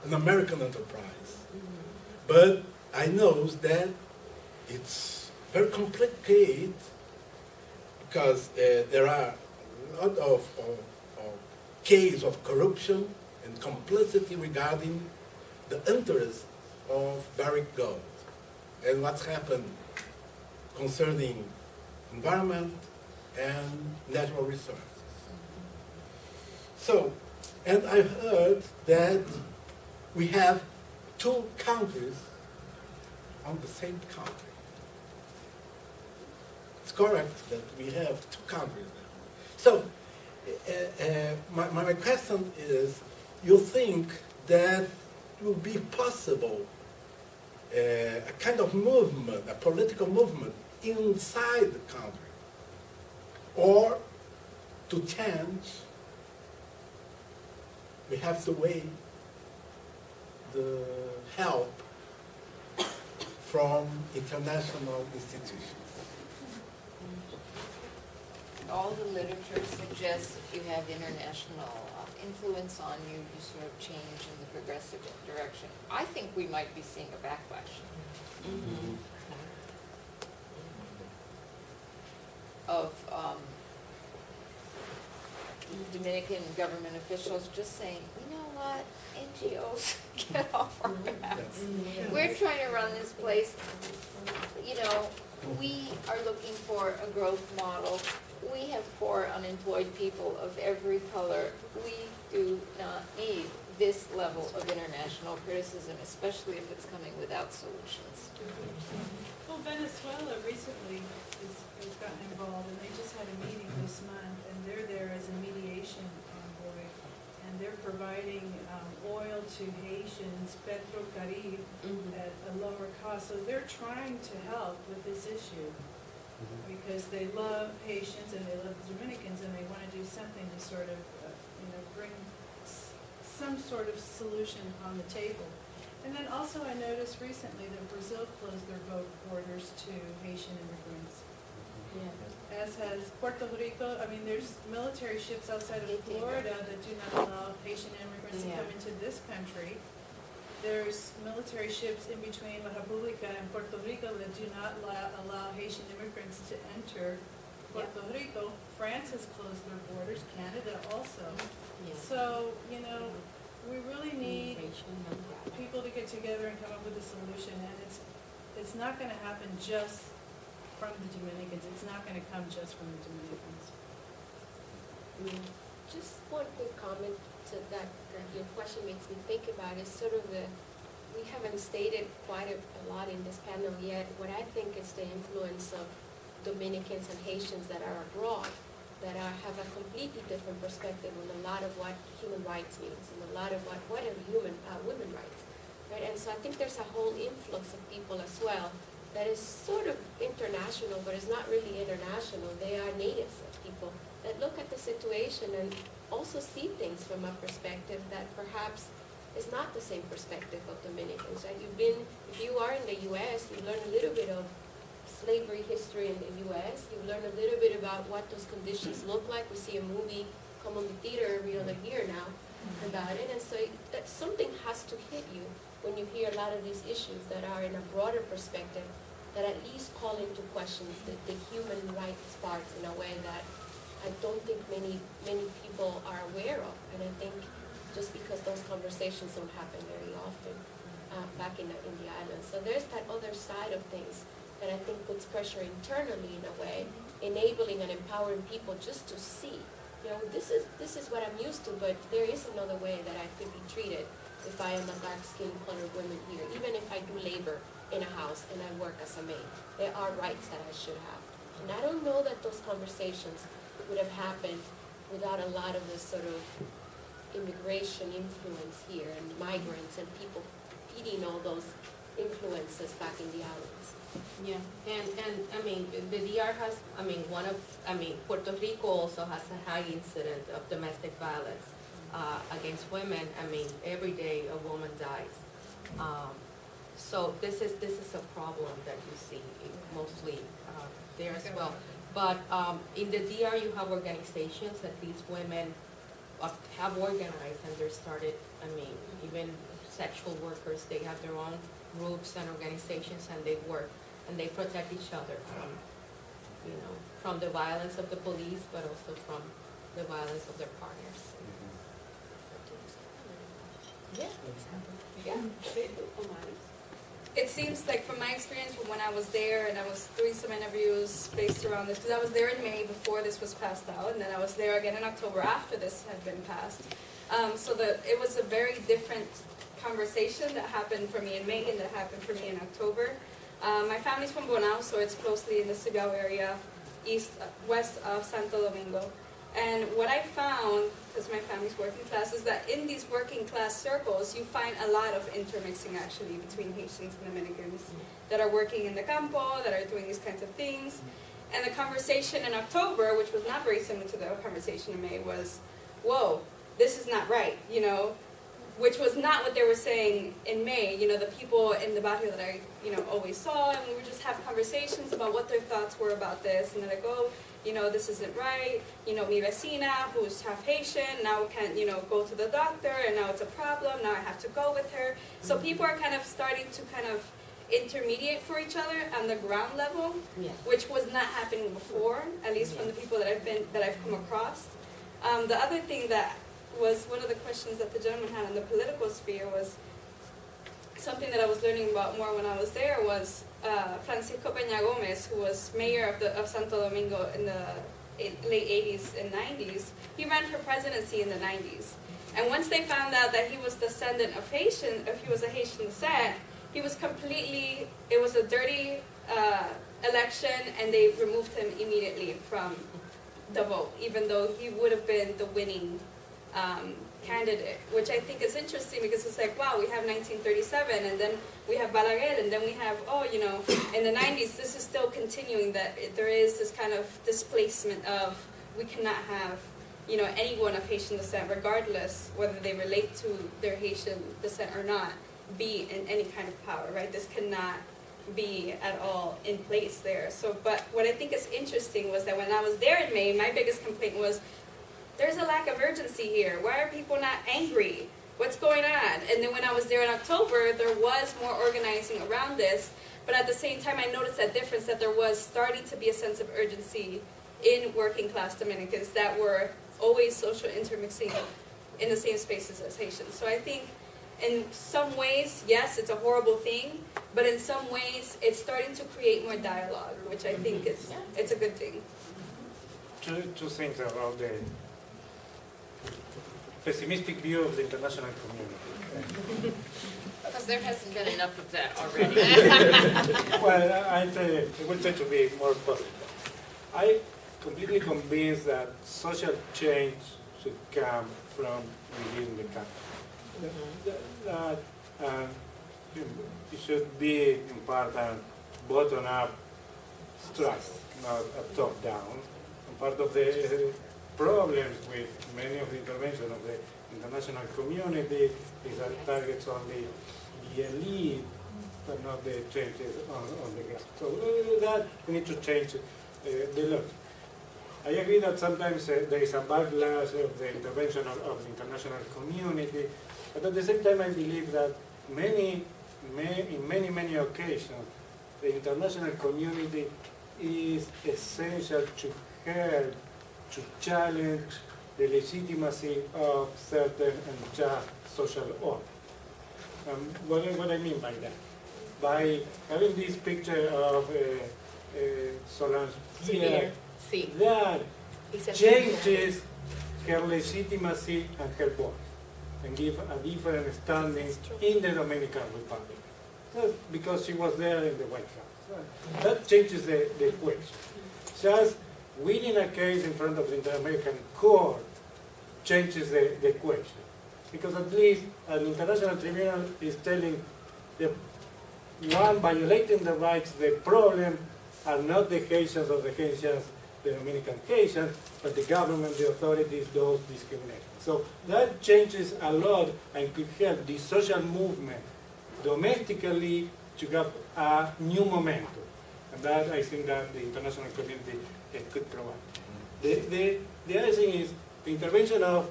[SPEAKER 13] an American enterprise, but I know that it's very complicated because there are a lot of cases of corruption and complicity regarding the interests of Barrick Gold and what's happened concerning environment and natural resources. So, and I heard that we have two countries on the same country. It's correct that we have two countries now. So, my question is, you think that it will be possible a kind of movement, a political movement inside the country, or to change, we have to wait the help from international institutions?
[SPEAKER 3] All the literature suggests if you have international influence on you, you sort of change in the progressive direction. I think we might be seeing a backlash of Dominican government officials just saying, you know what, NGOs, get off our backs. We're trying to run this place. We are looking for a growth model. We have poor unemployed people of every color. We do not need this level of international criticism, especially if it's coming without solutions.
[SPEAKER 7] Well, Venezuela recently has gotten involved, and they just had a meeting this month, and they're there as a mediation envoy, and they're providing oil to Haitians, Petrocaribe, at a lower cost. So they're trying to help with this issue because they love Haitians and they love the Dominicans, and they want to do something to sort of, bring some sort of solution on the table. And then also I noticed recently that Brazil closed their borders to Haitian immigrants. Yeah. As has Puerto Rico. I mean, there's military ships outside of Florida that do not allow Haitian immigrants to come into this country. There's military ships in between La República and Puerto Rico that do not allow Haitian immigrants to enter Puerto Rico. France has closed their borders, Canada also. So, we really need people to get together and come up with a solution, and it's not going to happen just from the Dominicans. It's not going to come just from the Dominicans.
[SPEAKER 5] Just one quick comment to that your question makes me think about is sort of we haven't stated quite a lot in this panel yet. What I think is the influence of Dominicans and Haitians that are abroad, that have a completely different perspective on a lot of what human rights means and a lot of what are women rights, right? And so I think there's a whole influx of people as well that is sort of international, but is not really international. They are natives of people that look at the situation and also see things from a perspective that perhaps is not the same perspective of Dominicans, right? If you are in the U.S., you learn a little bit of slavery history in the U.S., you learn a little bit about what those conditions look like. We see a movie come on the theater every other year now about it, and so that something has to hit you when you hear a lot of these issues that are in a broader perspective that at least call into questions the human rights parts in a way that I don't think many people are aware of. And I think just because those conversations don't happen very often back in the islands. So there's that other side of things that I think puts pressure internally in a way, enabling and empowering people just to see, this is what I'm used to, but there is another way that I could be treated if I am a dark-skinned colored woman here, even if I do labor in a house and I work as a maid. There are rights that I should have. And I don't know that those conversations would have happened without a lot of this sort of immigration influence here and migrants and people feeding all those influences back in the islands.
[SPEAKER 8] Yeah, and I mean, the DR has, Puerto Rico also has a high incident of domestic violence against women. Every day a woman dies. So this is a problem that you see mostly there as well. But in the DR you have organizations that these women have organized, and they started, even sexual workers, they have their own groups and organizations, and they work and they protect each other from the violence of the police, but also from the violence of their partners.
[SPEAKER 4] Yeah. It seems like from my experience from when I was there, and I was doing some interviews based around this, because I was there in May before this was passed out, and then I was there again in October after this had been passed. It was a very different conversation that happened for me in May and that happened for me in October. My family's from Bonao, so it's closely in the Cibao area, west of Santo Domingo. And what I found, because my family's working class, is that in these working class circles, you find a lot of intermixing actually between Haitians and Dominicans that are working in the campo, that are doing these kinds of things. And the conversation in October, which was not very similar to the conversation in May, was, whoa, this is not right, which was not what they were saying in May. The people in the barrio that I, always saw, and we would just have conversations about what their thoughts were about this, and they're like, oh, this isn't right, mi vecina, who's half Haitian, now can't, go to the doctor, and now it's a problem, now I have to go with her. So people are kind of starting to intermediate for each other on the ground level, which was not happening before, at least from the people that I've come across. The other thing that was one of the questions that the gentleman had in the political sphere was something that I was learning about more when I was there was Francisco Pena Gomez, who was mayor of Santo Domingo in the late 80s and 90s. He ran for presidency in the 90s. And once they found out that he was descendant of Haitian, if he was a Haitian descent, he was it was a dirty election, and they removed him immediately from the vote, even though he would have been the winning candidate, which I think is interesting because it's like, wow, we have 1937, and then we have Balaguer, and then we have, in the 90s, this is still continuing, that there is this kind of displacement of, we cannot have, anyone of Haitian descent, regardless whether they relate to their Haitian descent or not, be in any kind of power, right? This cannot be at all in place there. So, but what I think is interesting was that when I was there in May, my biggest complaint was, there's a lack of urgency here. Why are people not angry? What's going on? And then when I was there in October, there was more organizing around this, but at the same time, I noticed that difference, that there was starting to be a sense of urgency in working class Dominicans that were always social intermixing in the same spaces as Haitians. So I think in some ways, yes, it's a horrible thing, but in some ways, it's starting to create more dialogue, which I think it's a good thing.
[SPEAKER 2] Two things about pessimistic view of the international community.
[SPEAKER 3] Because there hasn't been enough of that already.
[SPEAKER 2] Well, I will try to be more positive. I completely convinced that social change should come from within the country. That it should be in part a bottom-up structure, not a top-down. And part of the problems with many of the interventions of the international community is that it targets only the elite, but not the changes on the ground. So that we need to change the law. I agree that sometimes there is a backlash of the intervention of the international community, but at the same time I believe that in many occasions, the international community is essential to help to challenge the legitimacy of certain unjust social order. What I mean by that? By having this picture of Solange here, that changes her legitimacy and her voice, and give a different standing in the Dominican Republic. Not because she was there in the White House. That changes the question. Just winning a case in front of the InterAmerican Court changes the question. Because at least an international tribunal is telling the one violating the rights, the problem are not the Haitians or the Haitians, the Dominican Haitians, but the government, the authorities, those discriminating. So that changes a lot and could help the social movement domestically to have a new momentum. And that I think that the international community could provide. The other thing is the intervention of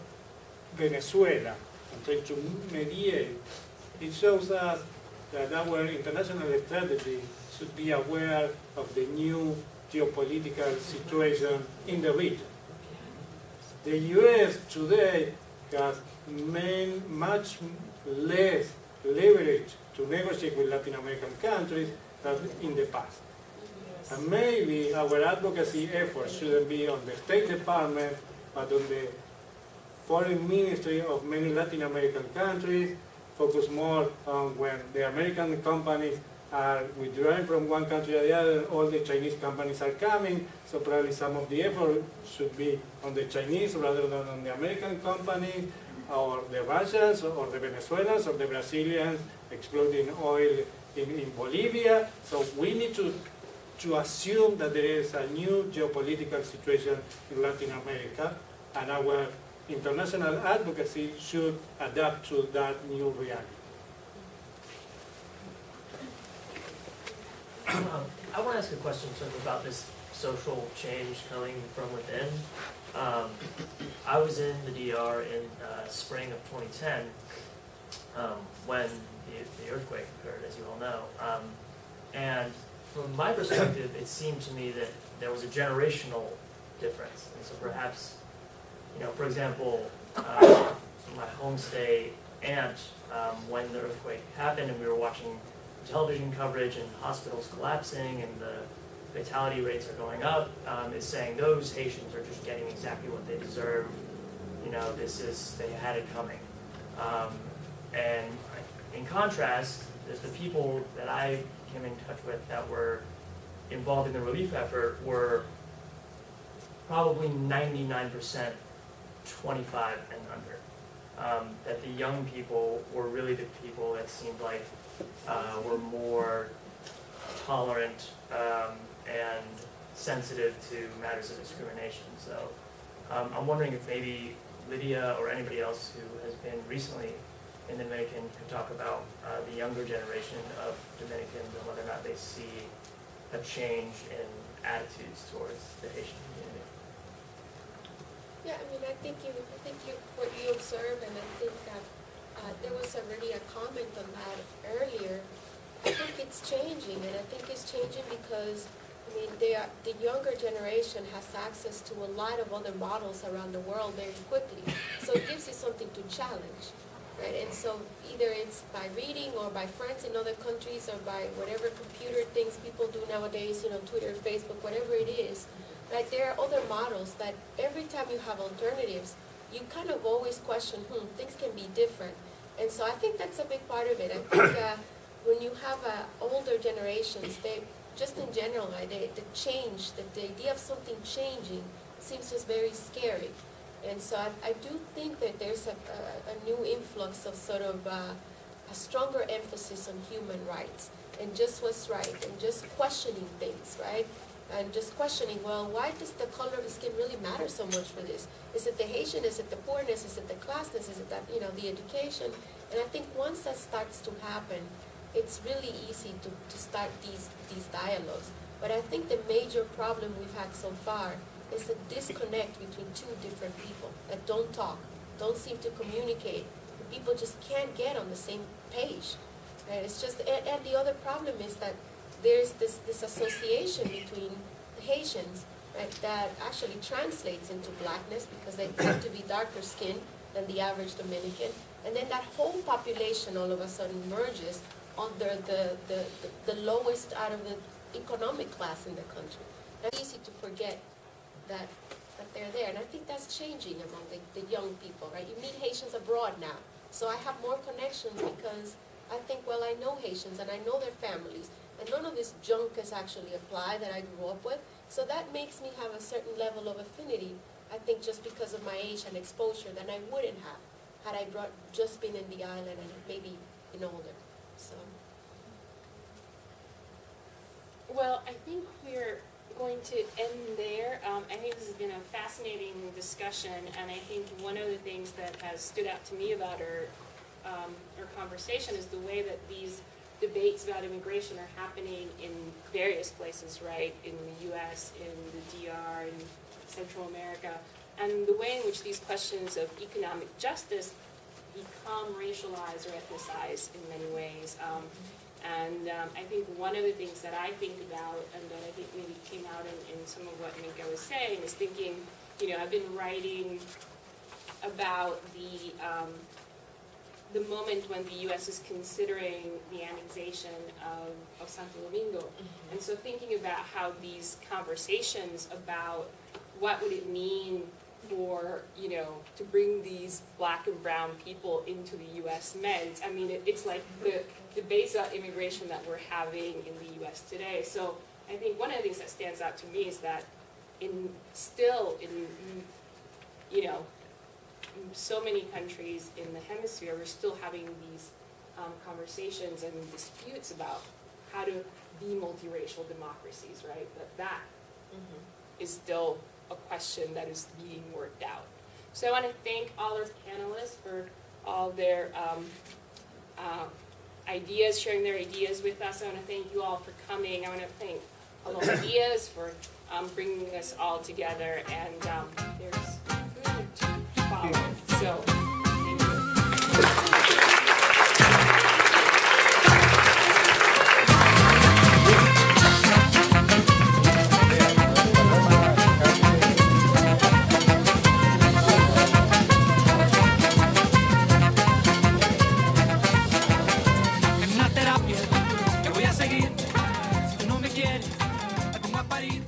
[SPEAKER 2] Venezuela and trying to mediate. It shows us that our international strategy should be aware of the new geopolitical situation in the region. The U.S. today has much less leverage to negotiate with Latin American countries than in the past. And maybe our advocacy efforts shouldn't be on the State Department, but on the Foreign Ministry of many Latin American countries, focus more on when the American companies are withdrawing from one country or the other, all the Chinese companies are coming, so probably some of the effort should be on the Chinese rather than on the American companies, or the Russians, or the Venezuelans, or the Brazilians exploiting oil in Bolivia. So we need to assume that there is a new geopolitical situation in Latin America, and our international advocacy should adapt to that new reality.
[SPEAKER 14] I want to ask a question sort of about this social change coming from within. I was in the DR in spring of 2010 when the earthquake occurred, as you all know. And from my perspective, it seemed to me that there was a generational difference. And so perhaps, you know, for example, my homestay aunt, when the earthquake happened and we were watching television coverage and hospitals collapsing and the fatality rates are going up, is saying those Haitians are just getting exactly what they deserve. You know, they had it coming. And in contrast, there's the people that I came in touch with that were involved in the relief effort were probably 99% 25 and under. That the young people were really the people that seemed like were more tolerant and sensitive to matters of discrimination. So I'm wondering if maybe Lydia or anybody else who has been recently in the Dominican could talk about the younger generation of Dominicans and whether or not they see a change in attitudes towards the Haitian community.
[SPEAKER 5] Yeah, I mean, I think what you observe, and I think that there was already a comment on that earlier. I think it's changing, and I think it's changing because, I mean, the younger generation has access to a lot of other models around the world very quickly. So it gives you something to challenge, right? And so either it's by reading or by friends in other countries or by whatever computer things people do nowadays, you know, Twitter, Facebook, whatever it is, right? There are other models that every time you have alternatives, you kind of always question, things can be different. And so I think that's a big part of it. I think when you have older generations, they just in general, the change, the idea of something changing seems just very scary. And so I do think that there's a new influx of sort of a stronger emphasis on human rights and just what's right and just questioning things, right? And just questioning, well, why does the color of the skin really matter so much for this? Is it the Haitian? Is it the poorness? Is it the classness? Is it that, the education? And I think once that starts to happen, it's really easy to start these dialogues. But I think the major problem we've had so far is the disconnect between two different people that don't talk, don't seem to communicate. People just can't get on the same page. Right? It's just, and the other problem is that there's this association between the Haitians, right, that actually translates into blackness because they tend to be darker skinned than the average Dominican. And then that whole population all of a sudden merges under the lowest out of the economic class in the country. It's easy to forget that they're there. And I think that's changing among the young people, right? You meet Haitians abroad now. So I have more connections because I think, well, I know Haitians and I know their families. And none of this junk is actually applied that I grew up with. So that makes me have a certain level of affinity, I think, just because of my age and exposure that I wouldn't have had I just been in the island and maybe been older. So.
[SPEAKER 1] Well, I think we're going to end there. I think this has been a fascinating discussion, and I think one of the things that has stood out to me about our conversation is the way that these debates about immigration are happening in various places, right? In the U.S., in the DR, in Central America, and the way in which these questions of economic justice become racialized or ethnicized in many ways. I think one of the things that I think about, and that I think maybe came out in some of what Minkah was saying, is thinking, I've been writing about the moment when the U.S. is considering the annexation of Santo Domingo. Mm-hmm. And so thinking about how these conversations about what would it mean for, to bring these black and brown people into the U.S. meant, I mean, it's like the debates about immigration that we're having in the U.S. today. So I think one of the things that stands out to me is that in so many countries in the hemisphere, we're still having these conversations and disputes about how to be multiracial democracies, right? That is still a question that is being worked out. So I want to thank all our panelists for all their ideas, sharing their ideas with us. I want to thank you all for coming. I want to thank Diaz for bringing us all together. And there's food to follow. So thank you.
[SPEAKER 15] Que voy a seguir, si tú no me quieres, me pongo a parir.